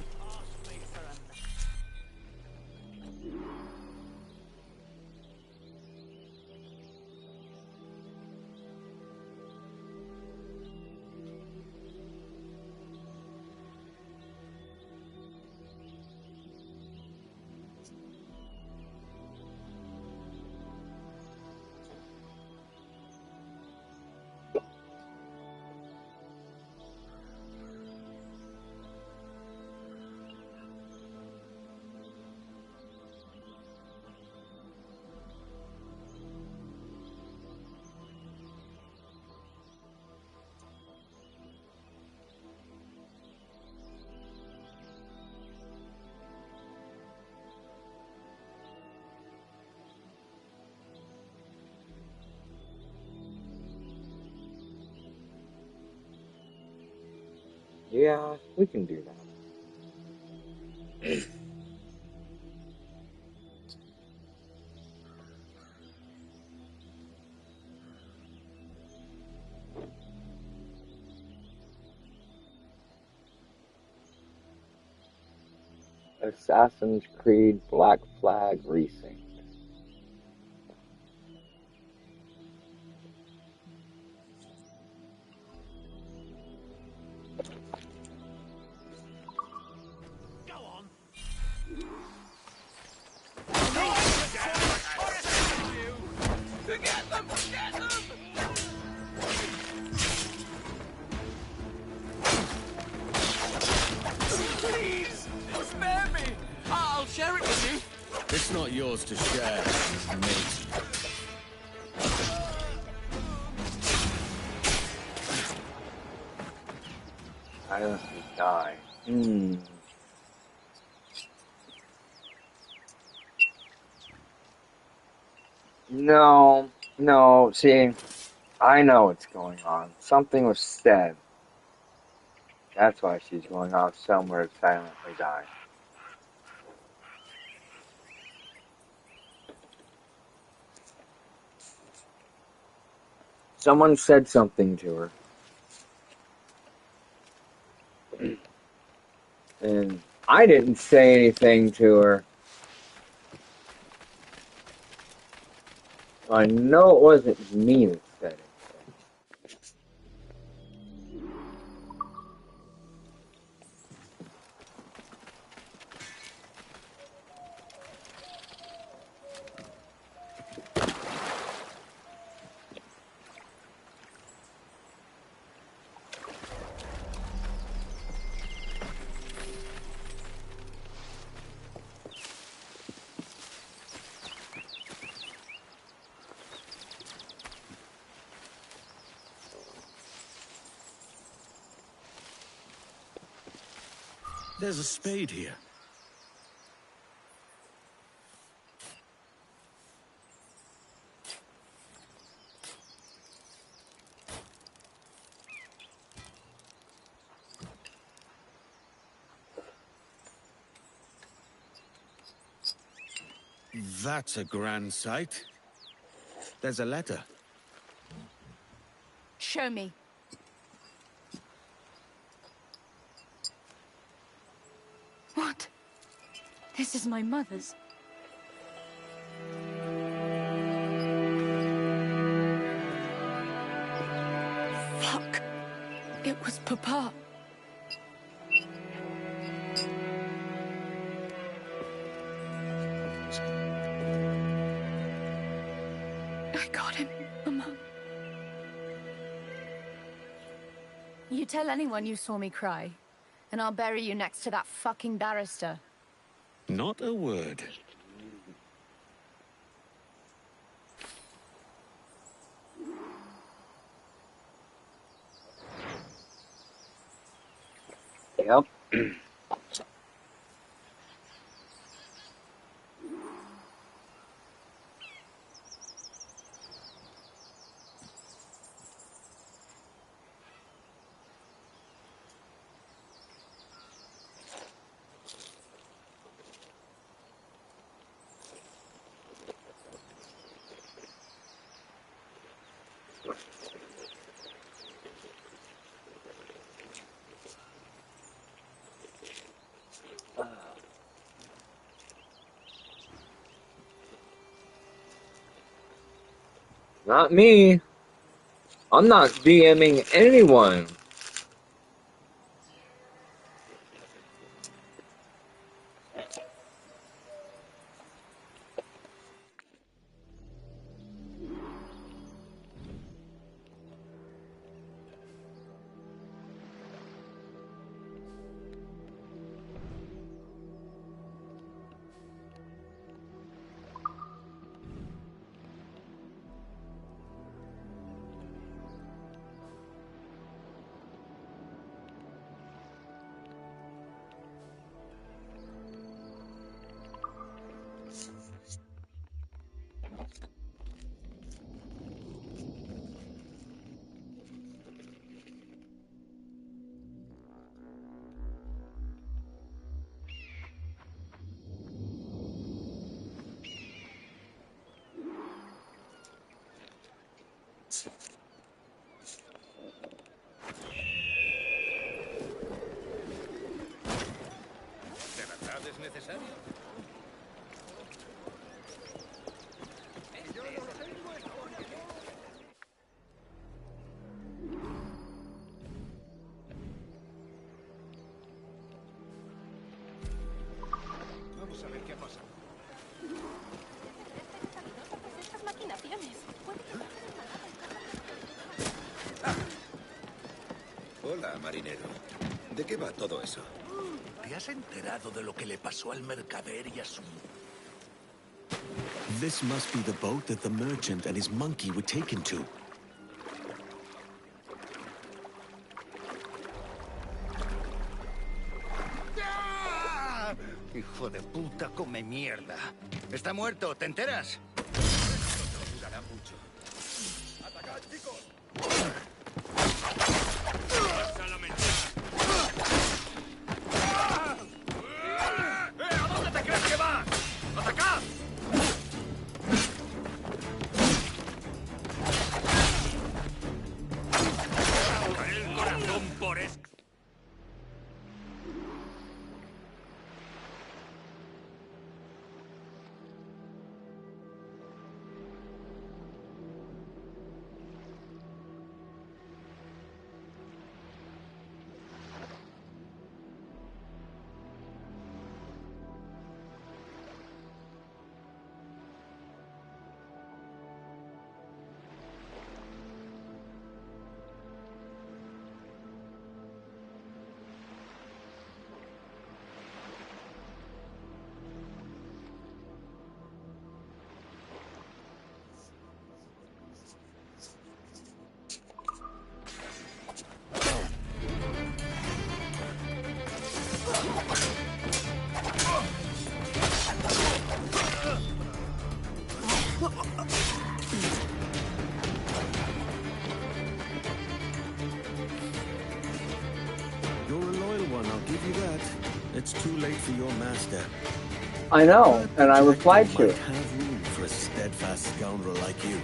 Yeah, we can do that. Assassin's Creed Black Flag Resynced. Get them! Get them! Please! Spare me! I'll share it with you! It's not yours to share, mate. I don't die. No, see, I know what's going on. Something was said. That's why she's going off somewhere to silently die. Someone said something to her. And I didn't say anything to her. I know it wasn't me that said it. There's a spade here. That's a grand sight. There's a letter. Show me. What? This is my mother's. Fuck. It was Papa. I got him, Mama. You tell anyone you saw me cry, and I'll bury you next to that fucking barrister. Not a word. Yep. Not me. I'm not DMing anyone. ¿De verdad es necesario? Vamos a ver qué pasa. Estas maquinaciones. Hola, marinero. ¿De qué va todo eso? ¿Te has enterado de lo que le pasó al mercader y a su... This must be the boat that the merchant and his monkey were taken to. ¡Ah! Hijo de puta, come mierda. Está muerto, ¿te enteras? Esto te durará mucho. ¡Atacad, chicos! ¿A dónde te crees que vas? ¡Atacad! El corazón por es... You're a loyal one, I'll give you that. It's too late for your master. I know, But and I the replied Jackdaw to might it. have room for a steadfast scoundrel like you.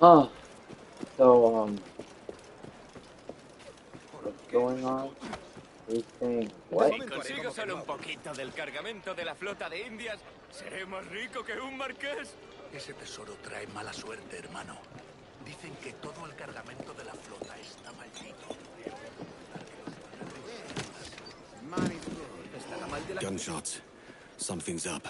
Oh, so, what's going on? He's saying, what? Si consigo solo un poquito del cargamento de la flota de Indias, seré más rico que un marqués. Ese tesoro trae mala suerte, hermano. Dicen que todo el cargamento de la flota está maldito. Gunshots. Something's up.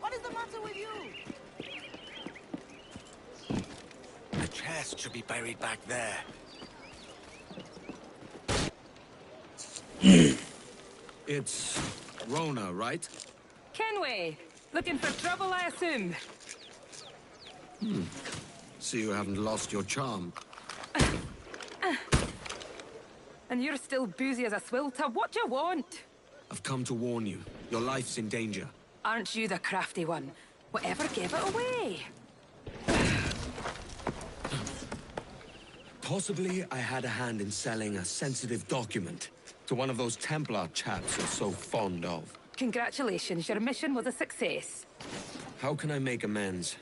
What is the matter with you? The chest should be buried back there. It's Rona, right? Kenway, looking for trouble, I assume? So you haven't lost your charm. And you're still boozy as a swilter. What do you want? I've come to warn you. Your life's in danger. Aren't you the crafty one? Whatever gave it away? Possibly I had a hand in selling a sensitive document to one of those Templar chaps you're so fond of. Congratulations, your mission was a success. How can I make amends?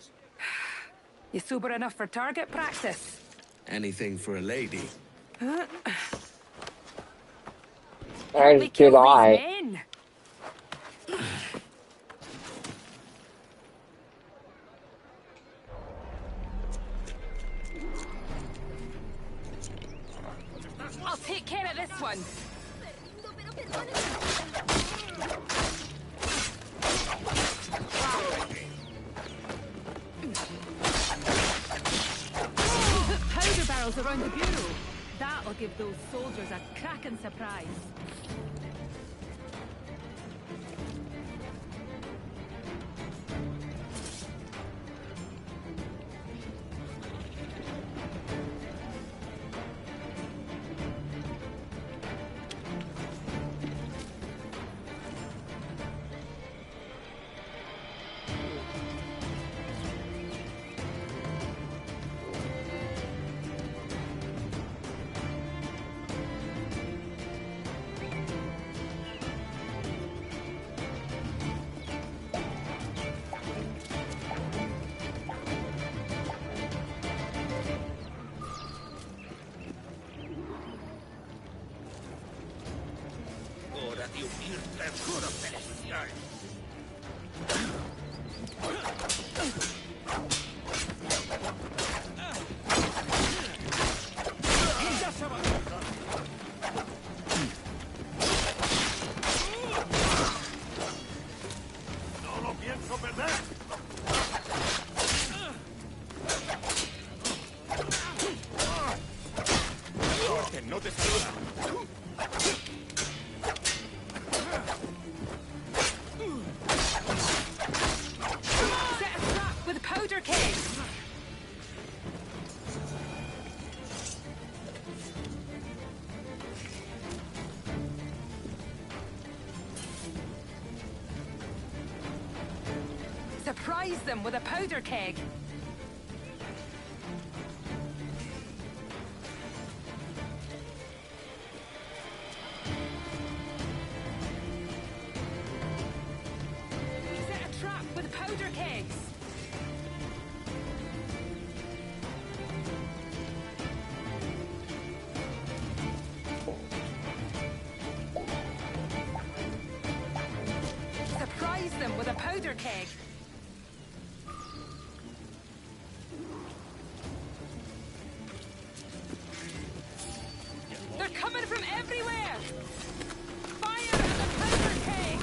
You sober enough for target practice? Anything for a lady. As did I. Men. I'll take care of this one. Put powder barrels around the bureau. That'll give those soldiers a cracking surprise. Hora de unirte al coro celestial. ¡No lo pienso perder! Suerte, no te saluda. Set a trap with powder kegs. Surprise them with a powder keg. Set a trap with powder kegs. Surprise them with a powder keg. They're coming from everywhere! Fire at the powder keg!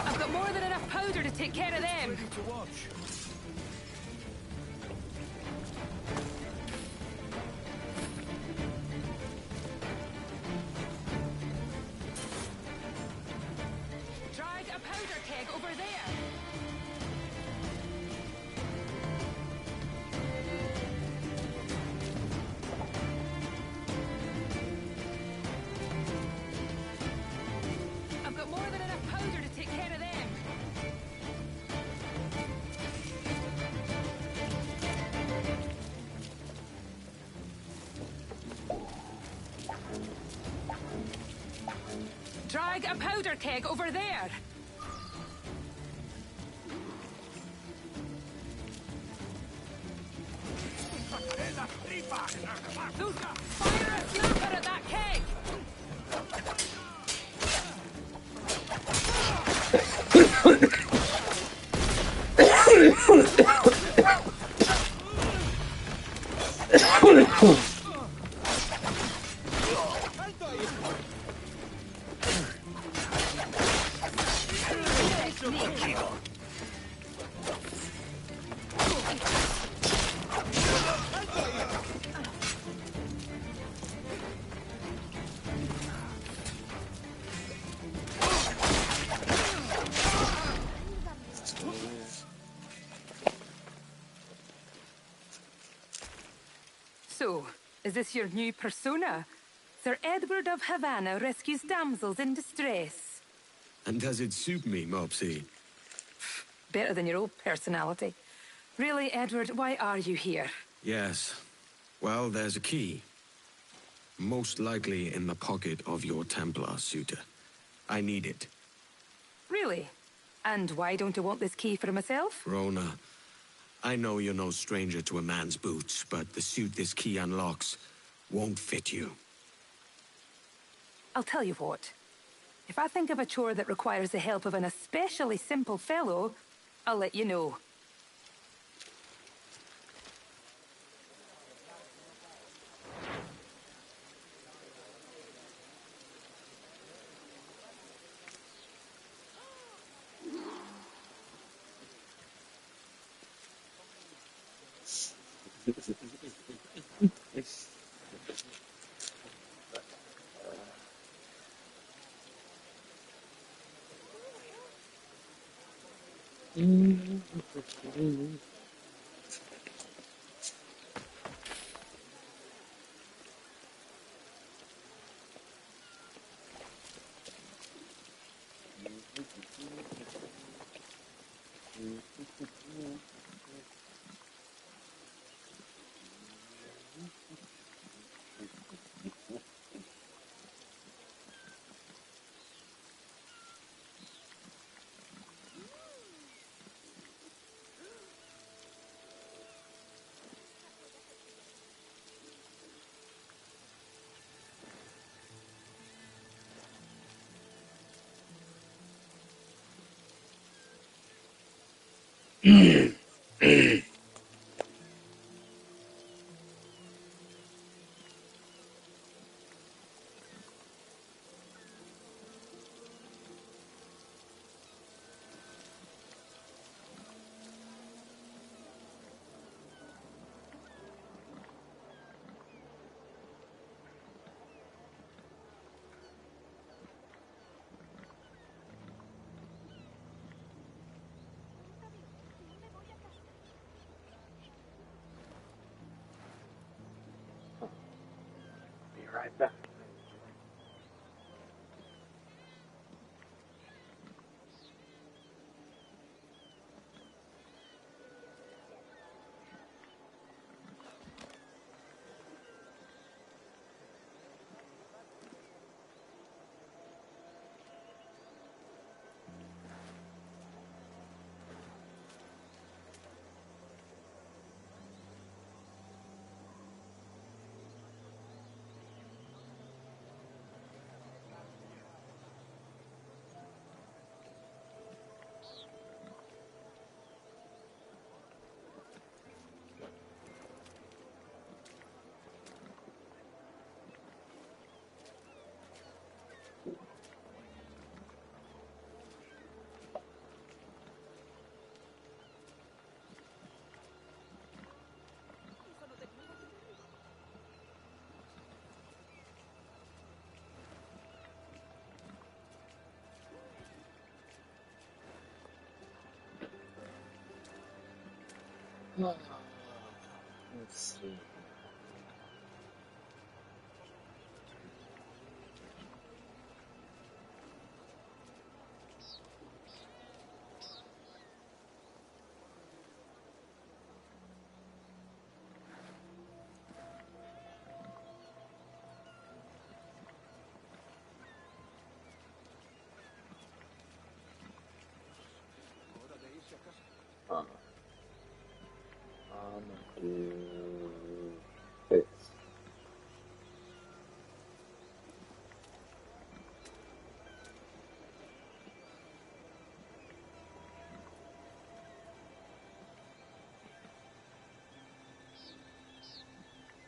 I've got more than enough powder to take care of them. Ready to watch. Drag a powder keg over there. I've got more than enough powder to take care of them. Drag a powder keg over there. Fire a snapper at that keg. So, is this your new persona? Sir Edward of Havana rescues damsels in distress. And does it suit me, Mopsy? Better than your old personality. Really, Edward, why are you here? Yes. Well, there's a key. Most likely in the pocket of your Templar suitor. I need it. Really? And why don't you want this key for myself? Rona, I know you're no stranger to a man's boots, but the suit this key unlocks won't fit you. I'll tell you what. If I think of a chore that requires the help of an especially simple fellow, I'll let you know. Let's see. I'm gonna do this.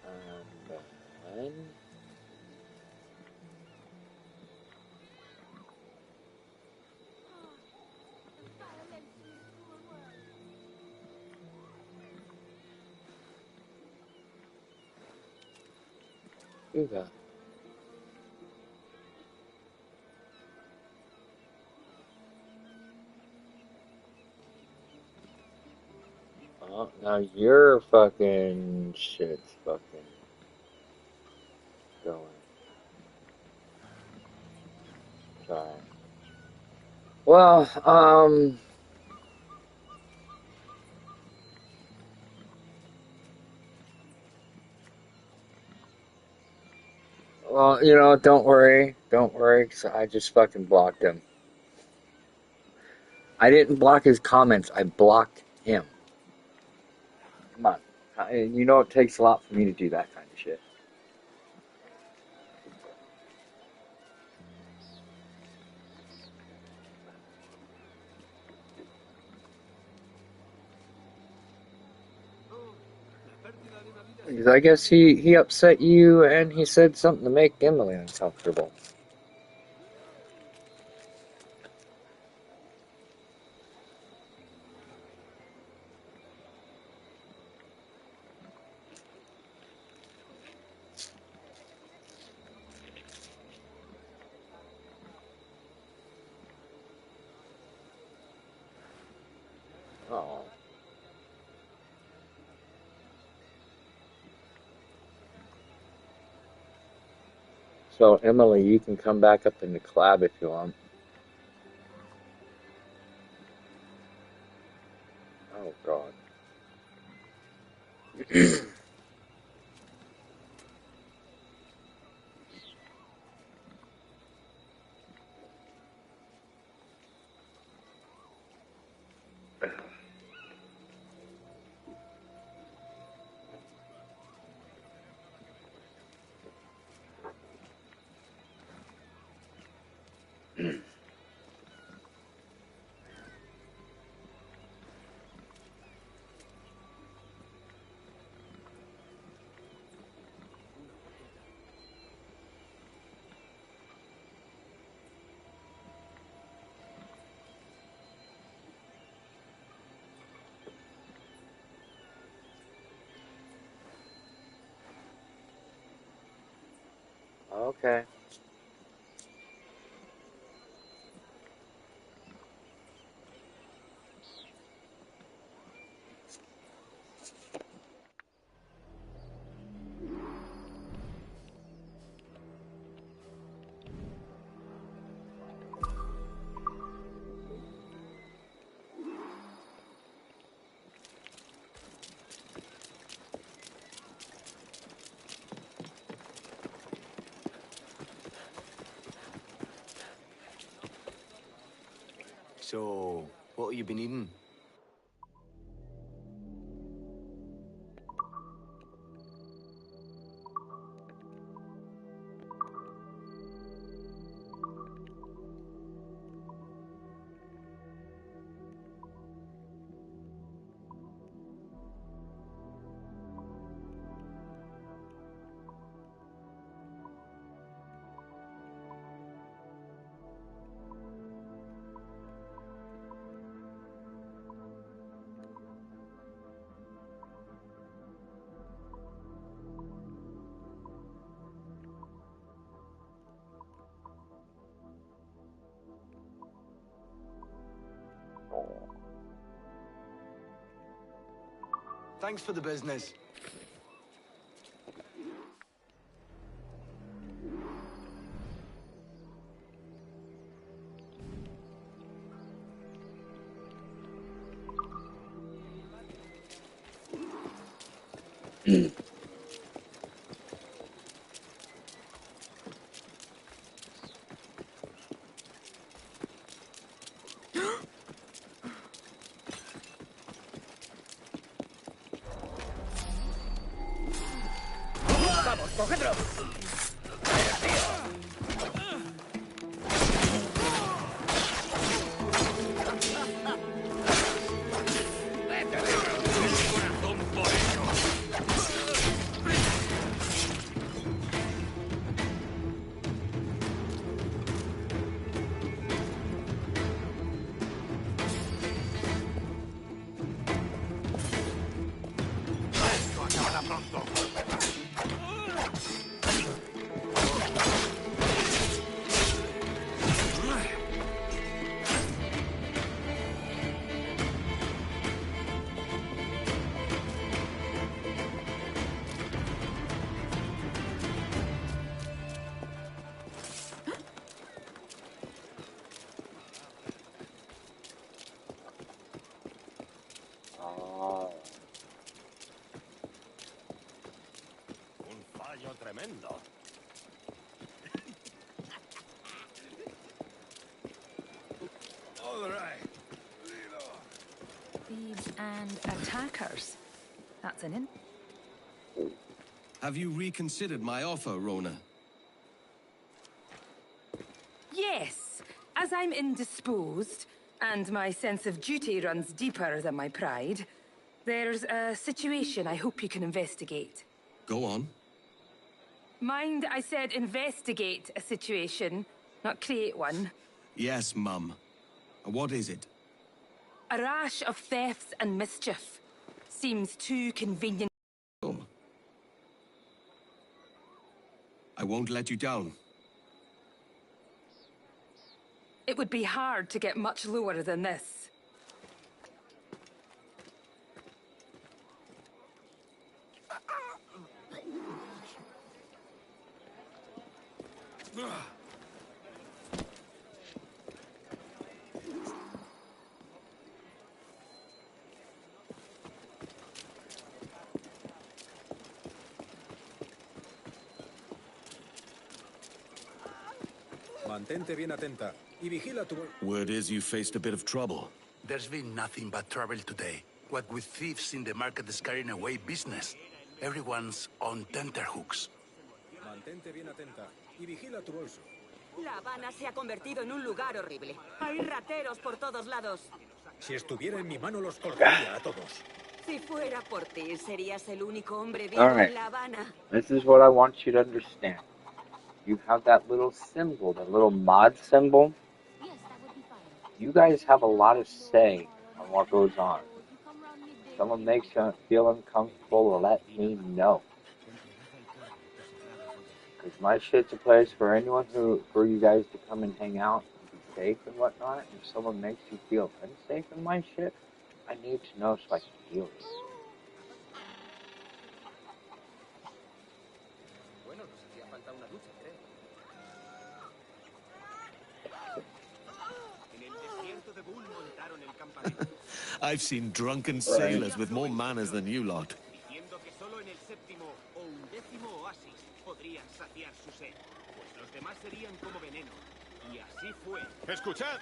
And then do that. Oh, now your fucking shit's fucking going. Sorry. Well, well, don't worry. Don't worry, 'cause I just fucking blocked him. I didn't block his comments, I blocked him. Come on. It takes a lot for me to do that kind of shit. Because I guess he upset you and he said something to make Emily uncomfortable. Oh. So, Emily, you can come back up in the collab if you want. Oh, God. Okay. So, what have you been eating? Thanks for the business. ¡Vamos, cogedlo! Un fallo tremendo. All right. Thieves and attackers. That's an in. Have you reconsidered my offer, Rona? Yes, as I'm indisposed, and my sense of duty runs deeper than my pride, there's a situation I hope you can investigate. Go on. Mind I said investigate a situation, not create one. Yes, Mum. What is it? A rash of thefts and mischief. Seems too convenient. Oh. I won't let you down. It would be hard to get much lower than this. Mantente bien atenta y vigila tu... Word is you faced a bit of trouble. There's been nothing but trouble today. What with thieves in the market scaring away business. Everyone's on tenterhooks. Mantente bien atenta y vigila tu bolso. La Habana se ha convertido en un lugar horrible. Hay rateros por todos lados. Si estuviera en mi mano los colgaría a todos. Si fuera por ti, serías el único hombre vivo Alright. en La Habana. This is what I want you to understand. You have that little symbol, that little mod symbol. You guys have a lot of say on what goes on. If someone makes you feel uncomfortable, let me know. Because my shit's a place for anyone for you guys to come and hang out and be safe and whatnot. If someone makes you feel unsafe in my shit, I need to know so I can deal with it. I've seen drunken sailors with more manners than you lot. Escuchad.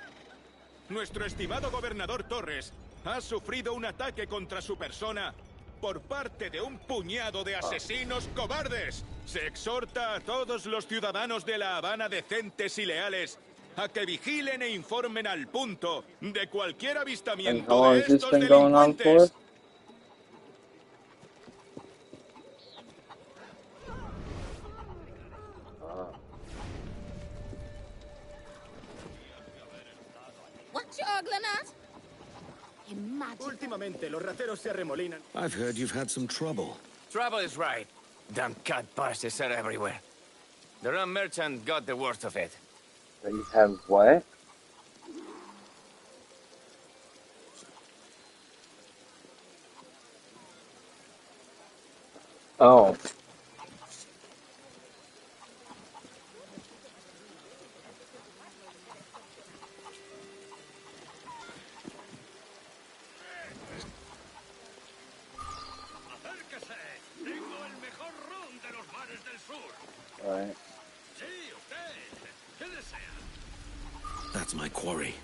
Nuestro estimado gobernador Torres ha sufrido un ataque contra su persona por parte de un puñado de asesinos cobardes. Se exhorta a todos los ciudadanos de La Habana decentes y leales a que vigilen e informen al punto de cualquier avistamiento de estos delincuentes. What you ogling at? Últimamente los rateros se arremolinan. I've heard you've had some trouble. Trouble is right. Damn cut purses are everywhere. The rum merchant got the worst of it. You have what? Oh. Acérquese. Tengo el mejor ron de los mares del sur. Right. Sí, usted. ¿Qué desea? That's my quarry.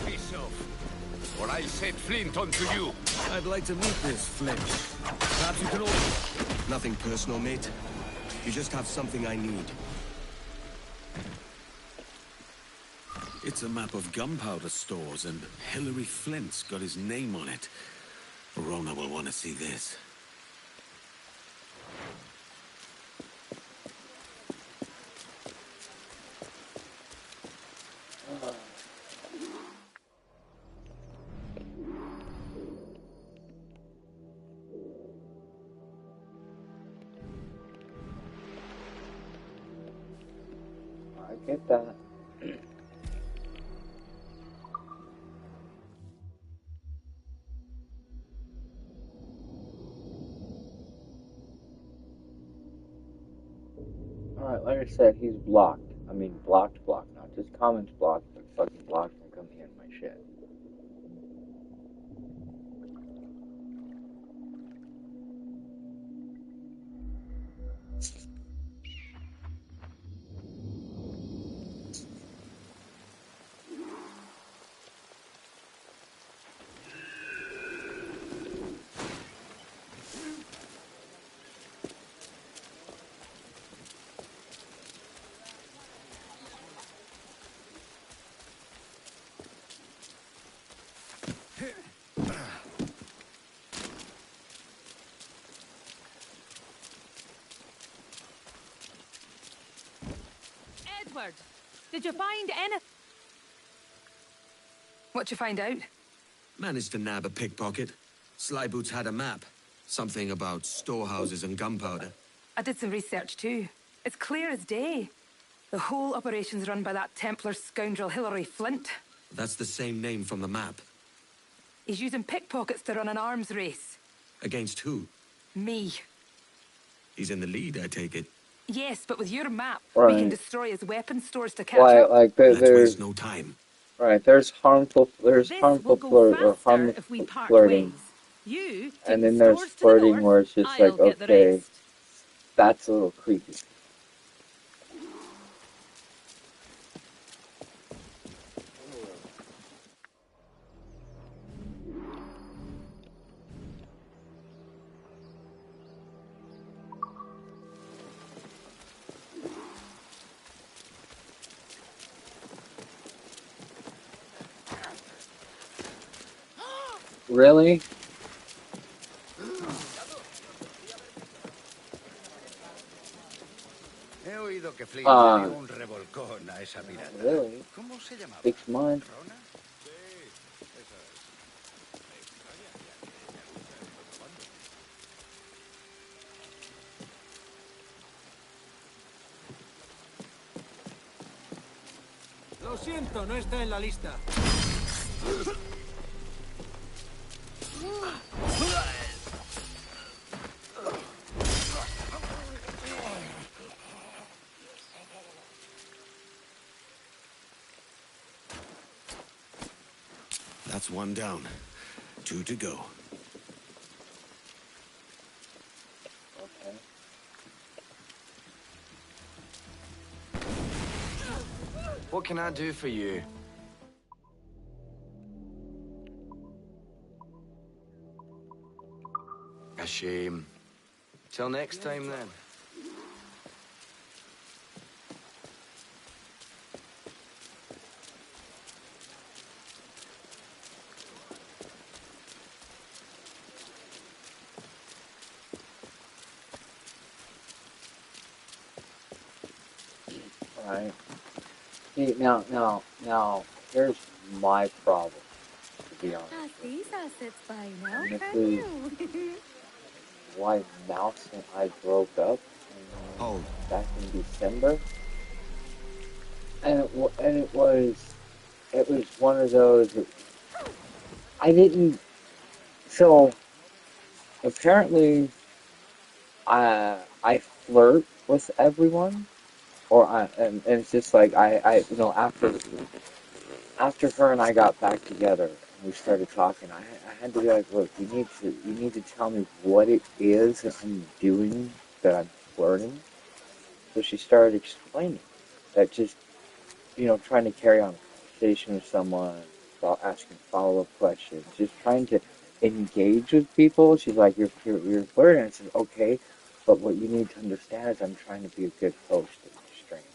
Piss off, or I'll set flint onto you. I'd like to meet this Flint. Perhaps you can all... Nothing personal, mate. You just have something I need. It's a map of gunpowder stores, and Hilary Flint's got his name on it. Rona will want to see this. I get that. Alright, like I said, he's blocked. I mean, blocked, not just comments blocked, but fucking blocked from coming in my shit. Edward, did you find any... What'd you find out? Managed to nab a pickpocket. Slyboots had a map. Something about storehouses and gunpowder. I did some research too. It's clear as day. The whole operation's run by that Templar scoundrel Hilary Flint. That's the same name from the map. He's using pickpockets to run an arms race. Against who? Me. He's in the lead, I take it. Yes, but with your map, Right. we can destroy his weapon stores to catch Like, up. like Let's there's waste no time. right. There's harmful This will go flirt or faster harmful if we part flirting, ways. You take and the then there's stores to the flirting north, where it's just I'll like, get the okay, rest. that's a little creepy. Really? He oído que Flint le dio un revolcón a esa pirata. Really? ¿Cómo se llamaba? 6 months. ¿Rona? Lo siento, no está en la lista. That's one down. 2 to go. Okay. What can I do for you? A shame. Till next time, then. Right. Hey, now, here's my problem, to be honest. Ah, these assets by now, And this can is you? why Mouse and I broke up back in December. And it was one of those. I didn't. So apparently, I flirt with everyone, and it's just like after her and I got back together and we started talking, I had to be like, look, you need to tell me what it is that I'm doing that I'm flirting. So she started explaining that just trying to carry on a conversation with someone, about asking follow-up questions, just trying to engage with people. She's like, you're flirting. I said, okay, but what you need to understand is I'm trying to be a good host of restraint.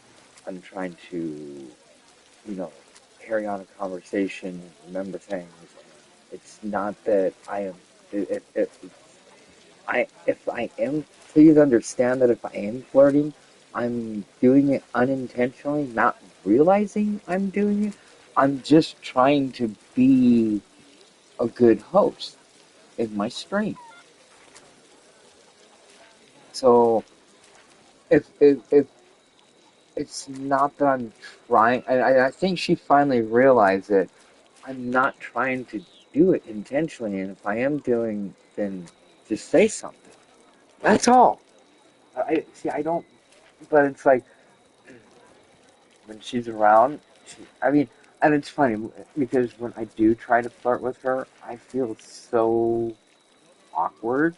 I'm trying to, you know, carry on a conversation, remember things. It's not that I am. If I am, please understand that if I am flirting, I'm doing it unintentionally, not realizing I'm doing it. I'm just trying to be a good host in my stream. So if it's not that I'm trying, I think she finally realized that I'm not trying to do it intentionally, and if I am doing, then just say something. That's all. I see. I don't. But it's like when she's around, I mean, and it's funny because when I do try to flirt with her, I feel so awkward.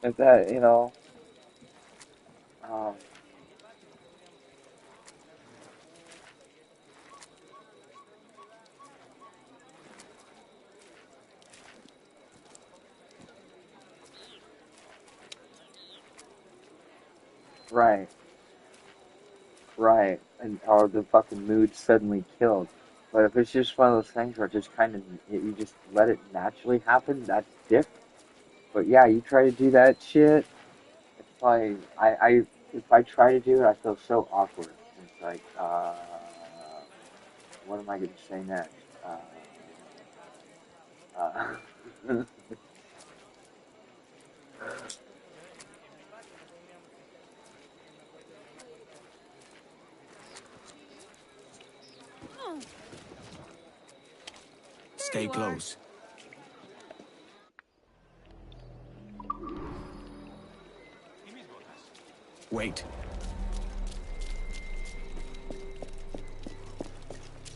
Like that, um, right, right, and or the fucking mood suddenly killed. But if it's just one of those things where it just kind of you just let it naturally happen, that's different. But yeah, you try to do that shit. It's like if I try to do it, I feel so awkward. It's like, what am I going to say next? Uh, Stay close. Wait.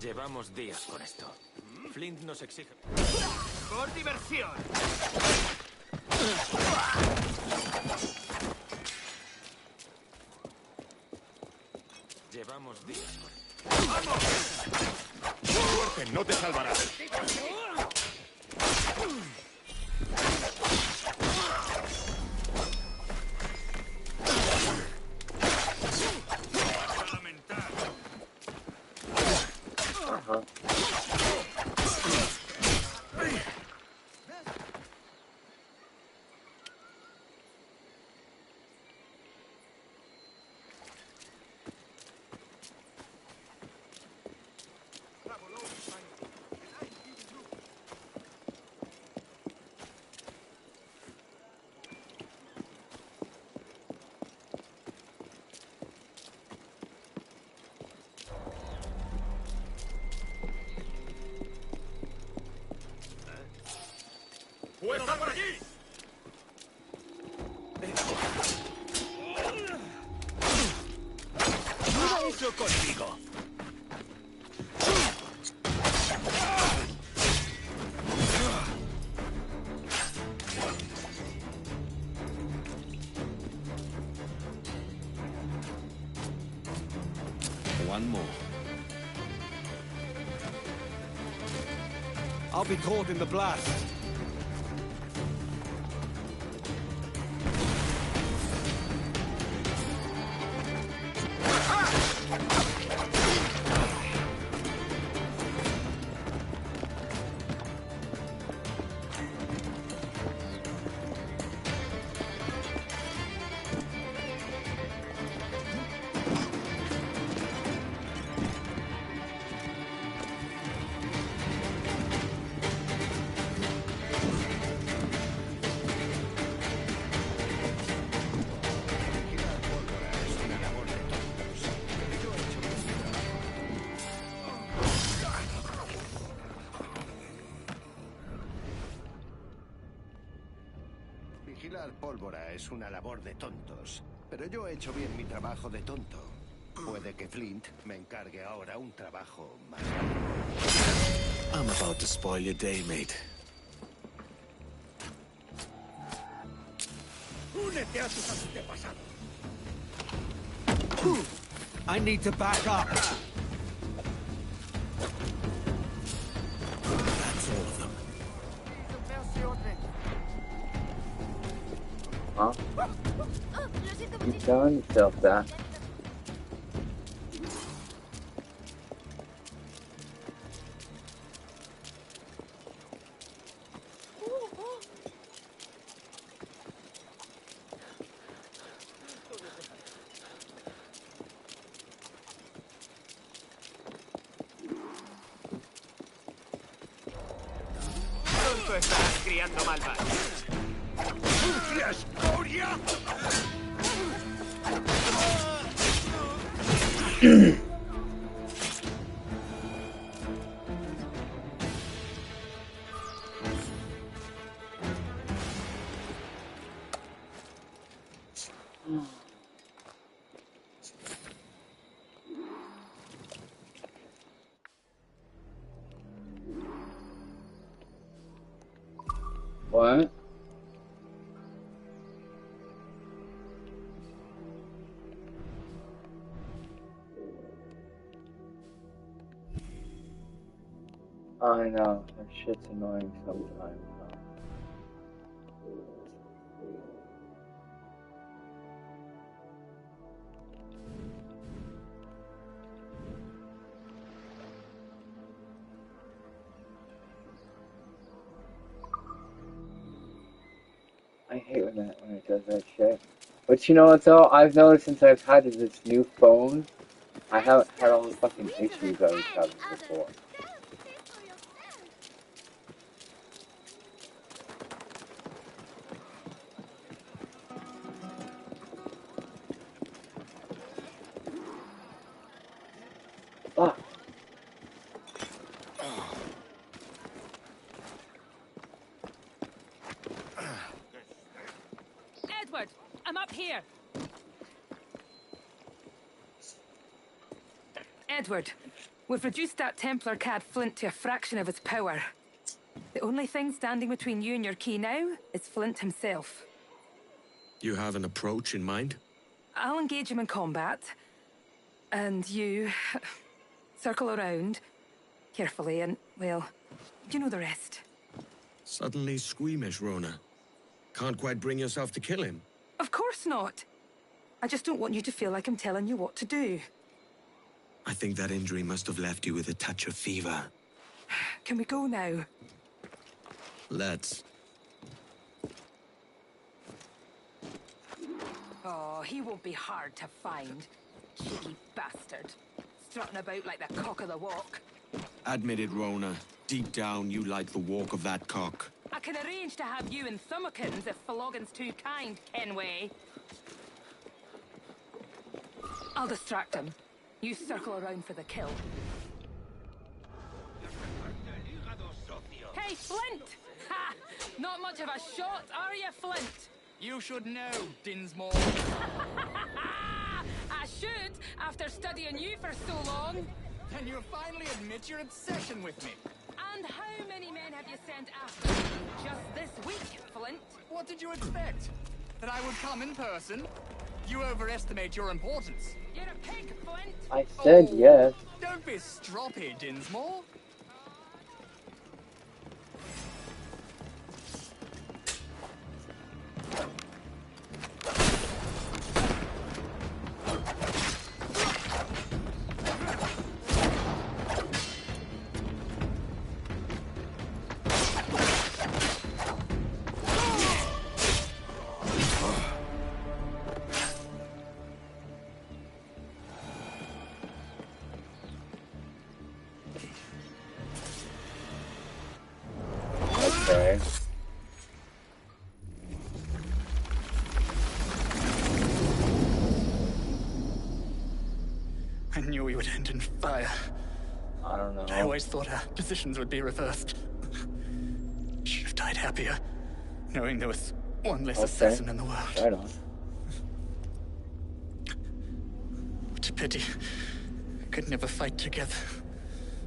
Llevamos días con esto. Flint nos exige... ¡Por diversión! Llevamos días con esto. ¡Vamos! Suerte no te salvará. ¡Está por allí! ¡Mira eso conmigo! One more. I'll be caught in the blast. Recopilar pólvora es una labor de tontos, pero yo he hecho bien mi trabajo de tonto. Puede que Flint me encargue ahora un trabajo más grande. I'm about to spoil your day, mate. Únete a tus antepasados. I need to back up. That's all of them. Huh? Keep telling yourself that. Pronto estarás criando malvas. ¡Sucia escoria! What? I know, that shit's annoying sometimes. I hate when it does that shit. But you know what though? I've noticed since I've had this new phone, I haven't had all the fucking issues I was having before. Fuck. Edward, I'm up here. Edward, we've reduced that Templar cad Flint to a fraction of his power. The only thing standing between you and your key now is Flint himself. You have an approach in mind? I'll engage him in combat. And you circle around carefully and, well, you know the rest. Suddenly squeamish, Rona. Can't quite bring yourself to kill him. Of course not. I just don't want you to feel like I'm telling you what to do. I think that injury must have left you with a touch of fever. Can we go now? Let's. Oh, he won't be hard to find. Cheeky bastard. Strutting about like the cock of the walk. Admit it, Rona. Deep down, you like the walk of that cock. I can arrange to have you in Thumbikins if Floggin's too kind, Kenway. I'll distract him. You circle around for the kill. Hey, Flint! Ha! Not much of a shot, are you, Flint? You should know, Dinsmore. I should, after studying you for so long. Then you finally admit your obsession with me. And how many men have you sent after me just this week, Flint? What did you expect? That I would come in person? You overestimate your importance. You're a pig, Flint. I said yes. Don't be stroppy, Dinsmore. Okay. I knew we would end in fire. I don't know. I always thought our positions would be reversed. Should have died happier, knowing there was One less Okay. assassin in the world. Right on. What a pity. Could never fight together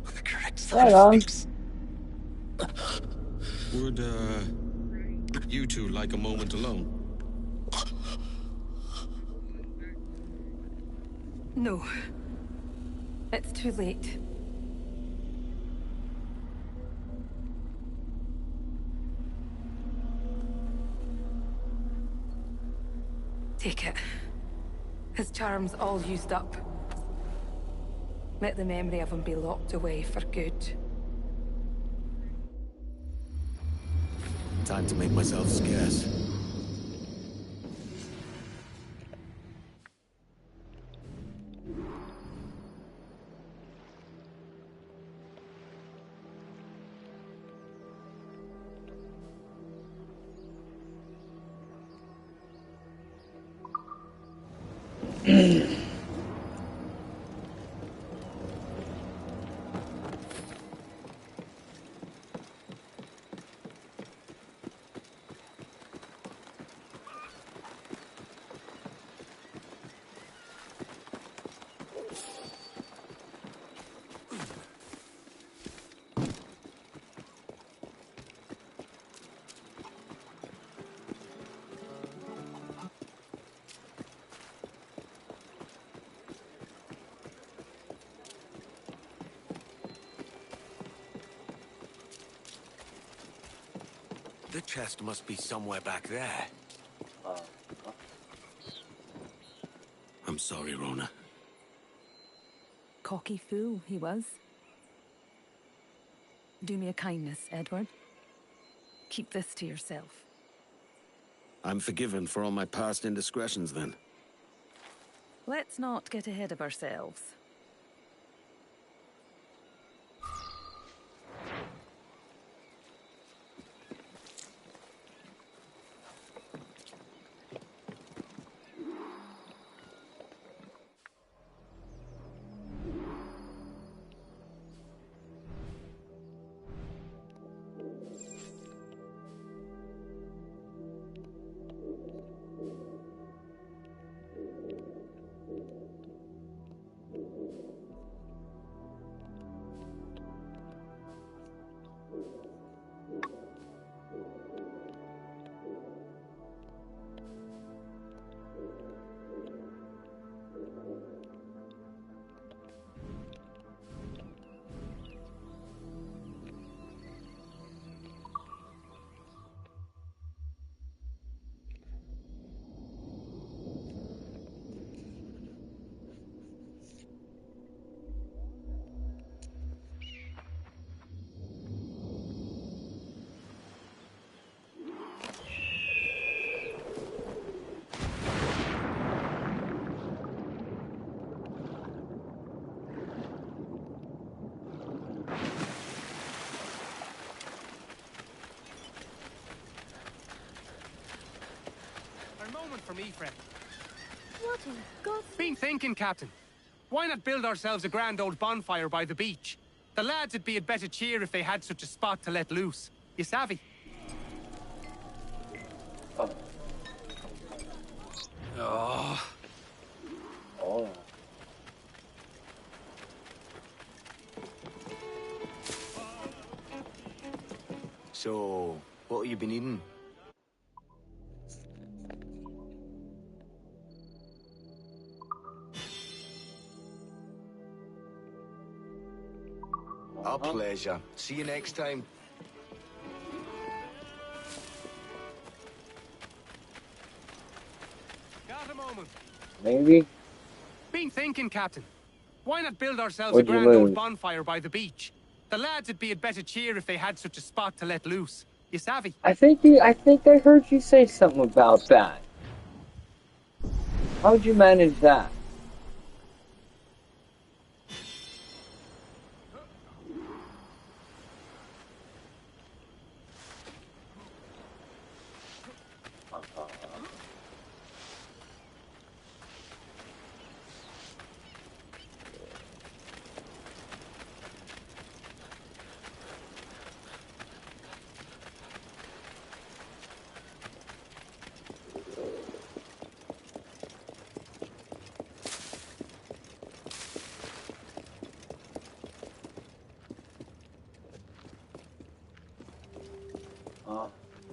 on the correct side Right of on. things. Would, you two like a moment alone? No. It's too late. Take it. His charm's all used up. Let the memory of him be locked away for good. Time to make myself scarce. The chest must be somewhere back there. I'm sorry, Rona. Cocky fool, he was. Do me a kindness, Edward. Keep this to yourself. I'm forgiven for all my past indiscretions, then. Let's not get ahead of ourselves. A moment for me, friend. What in God's... Been thinking, Captain. Why not build ourselves a grand old bonfire by the beach? The lads would be at better cheer if they had such a spot to let loose. You savvy? Oh. Oh. So, what have you been eating? A pleasure. See you next time. Got a moment. Maybe. Been thinking, Captain. Why not build ourselves What'd a you grand old lose? bonfire by the beach? The lads would be at better cheer if they had such a spot to let loose. You savvy? I think I heard you say something about that. How'd you manage that?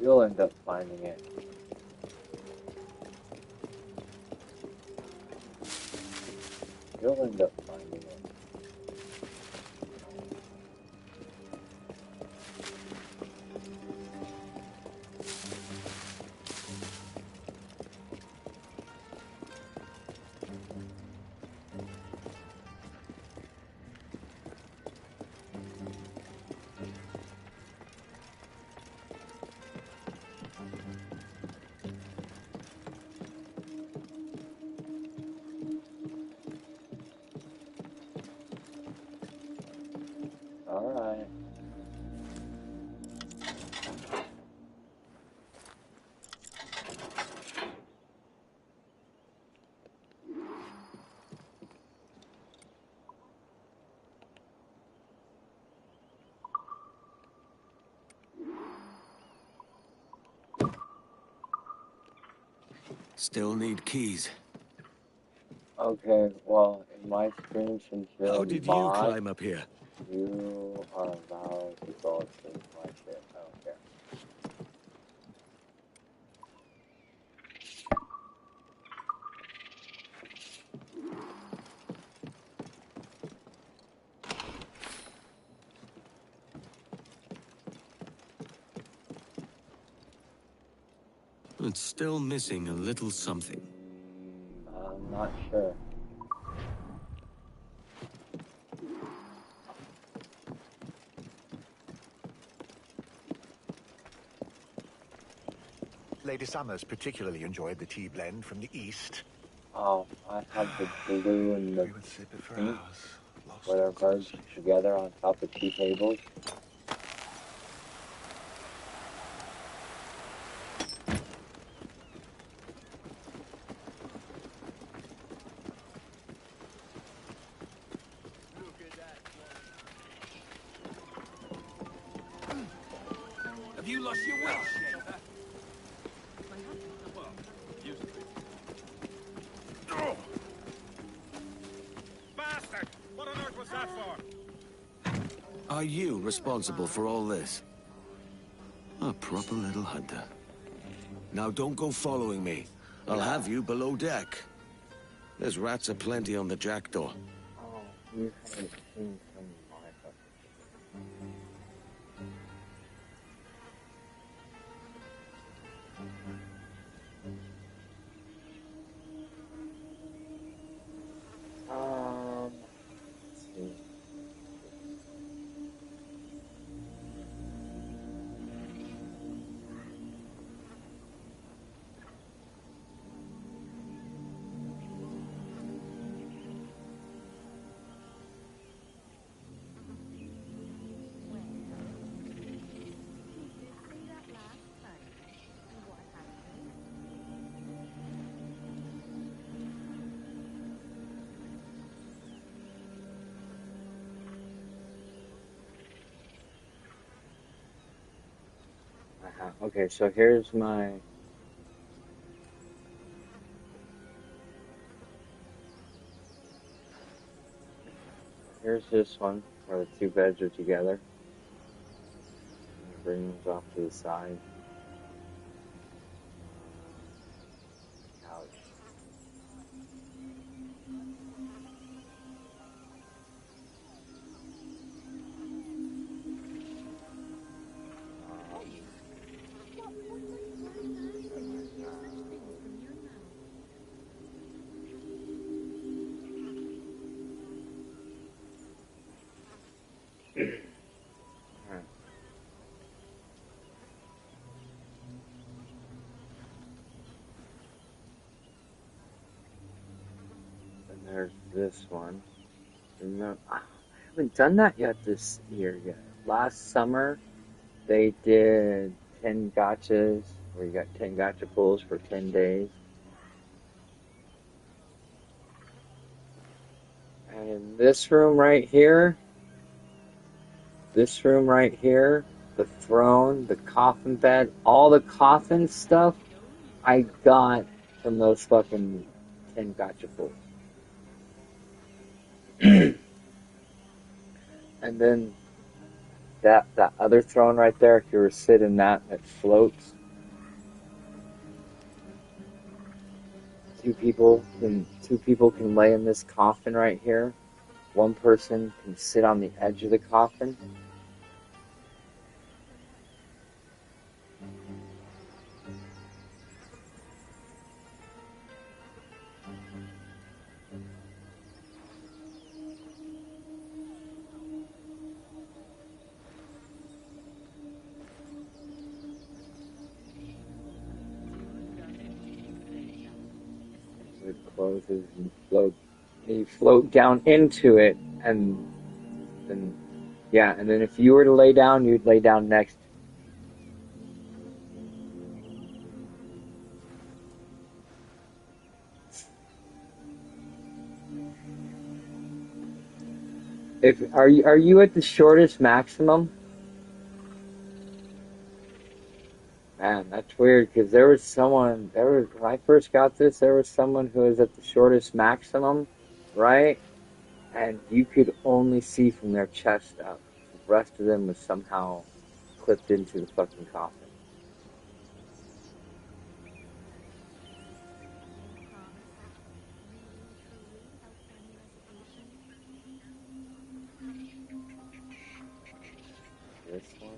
You'll end up finding it. You'll end up finding it. Alright. Still need keys. Okay, well, in my stream, since you're How a did you mod, climb up here? you are allowed to go through my shit. I don't care. It's still missing a little something. I'm not sure. Lady Summers particularly enjoyed the tea blend from the east. Oh, I have the blue and the We would sip it for pink, hours. whatever, together on top of tea tables. Have you lost your wish yet? Bastard! What on earth was that for? Are you responsible for all this? A proper little hunter. Now don't go following me. I'll have you below deck. There's rats aplenty on the jackdaw. Oh, you haven't seen some of my let's see. Okay, so here's my... Here's this one, where the two beds are together. Bring these off to the side. Couch. And there's this one. Remember, I haven't done that yet this year yet. Last summer, they did 10 gachas, where you got 10 gacha pulls for 10 days. And in this room right here, the throne, the coffin bed, all the coffin stuff, I got from those fucking 10 gacha pulls. And then that other throne right there, if you were to sit in that, it floats. Two people can lay in this coffin right here. One person can sit on the edge of the coffin. It closes and you float down into it, and then yeah, and then if you were to lay down, you'd lay down next. If are you at the shortest maximum? Man, that's weird because when I first got this, there was someone who was at the shortest maximum, right? And you could only see from their chest up. The rest of them was somehow clipped into the fucking coffin. This one.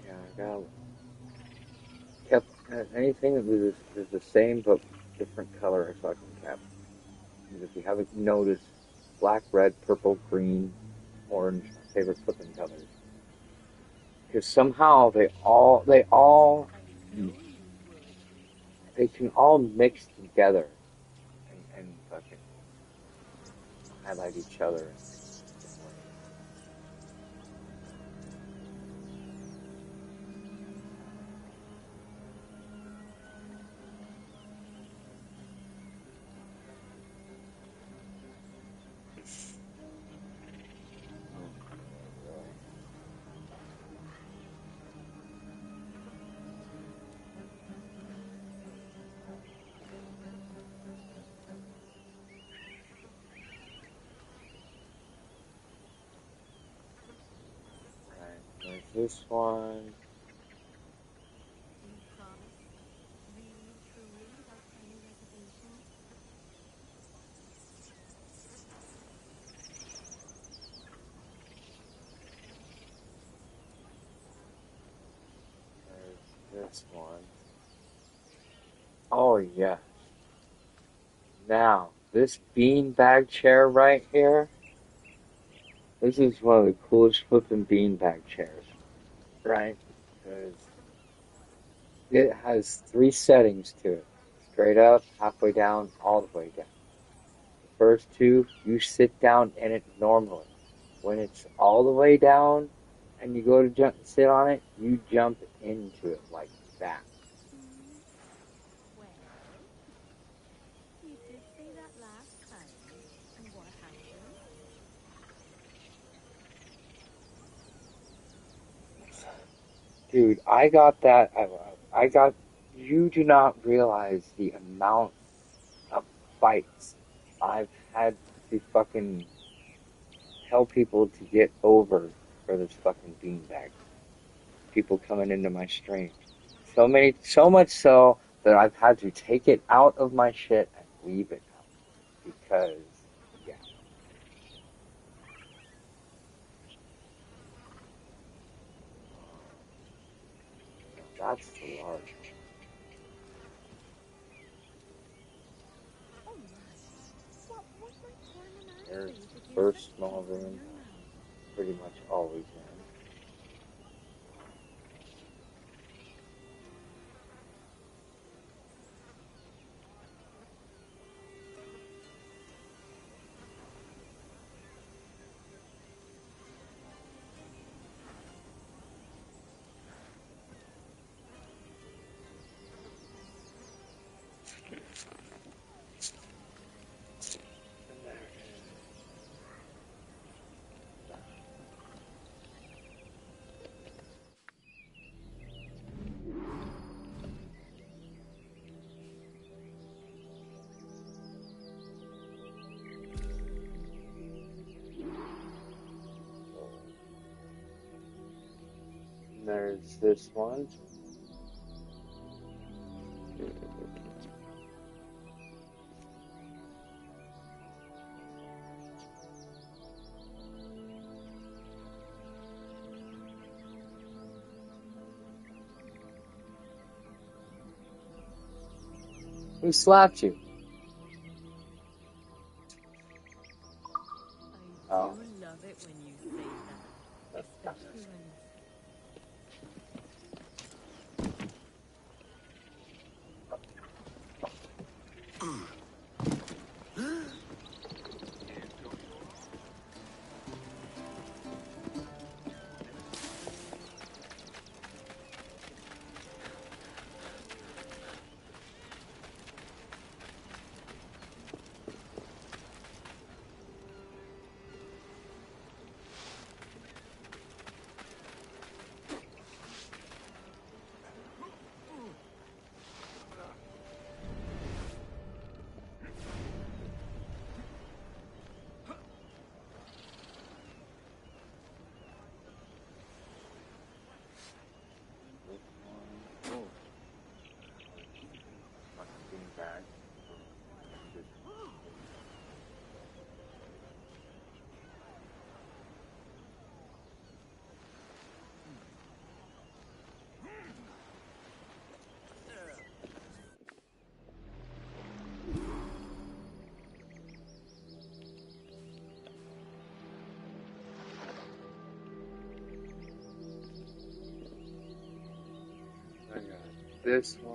Yeah, I got kept anything that was the same but different color I fucking kept. And if you haven't noticed, black, red, purple, green, orange, my favorite flipping colors. Because somehow they can all mix together and fucking highlight each other. There's this one. There's this one. Oh yeah. Now, this beanbag chair right here, this is one of the coolest flipping beanbag chairs, right? Because it has 3 settings to it. Straight up, halfway down, all the way down. The first two, you sit down in it normally. When it's all the way down and you go to sit on it, you jump into it like that. You did say that last time. And what happened? Dude, I got that. I got. You do not realize the amount of fights I've had to fucking tell people to get over for this fucking beanbag. People coming into my stream. So much so that I've had to take it out of my shit and leave it out. Because, yeah. That's the large one. There's the first small room. Pretty much always in. there's this one. Who slapped you? I do love it when you say that, especially when I got this one.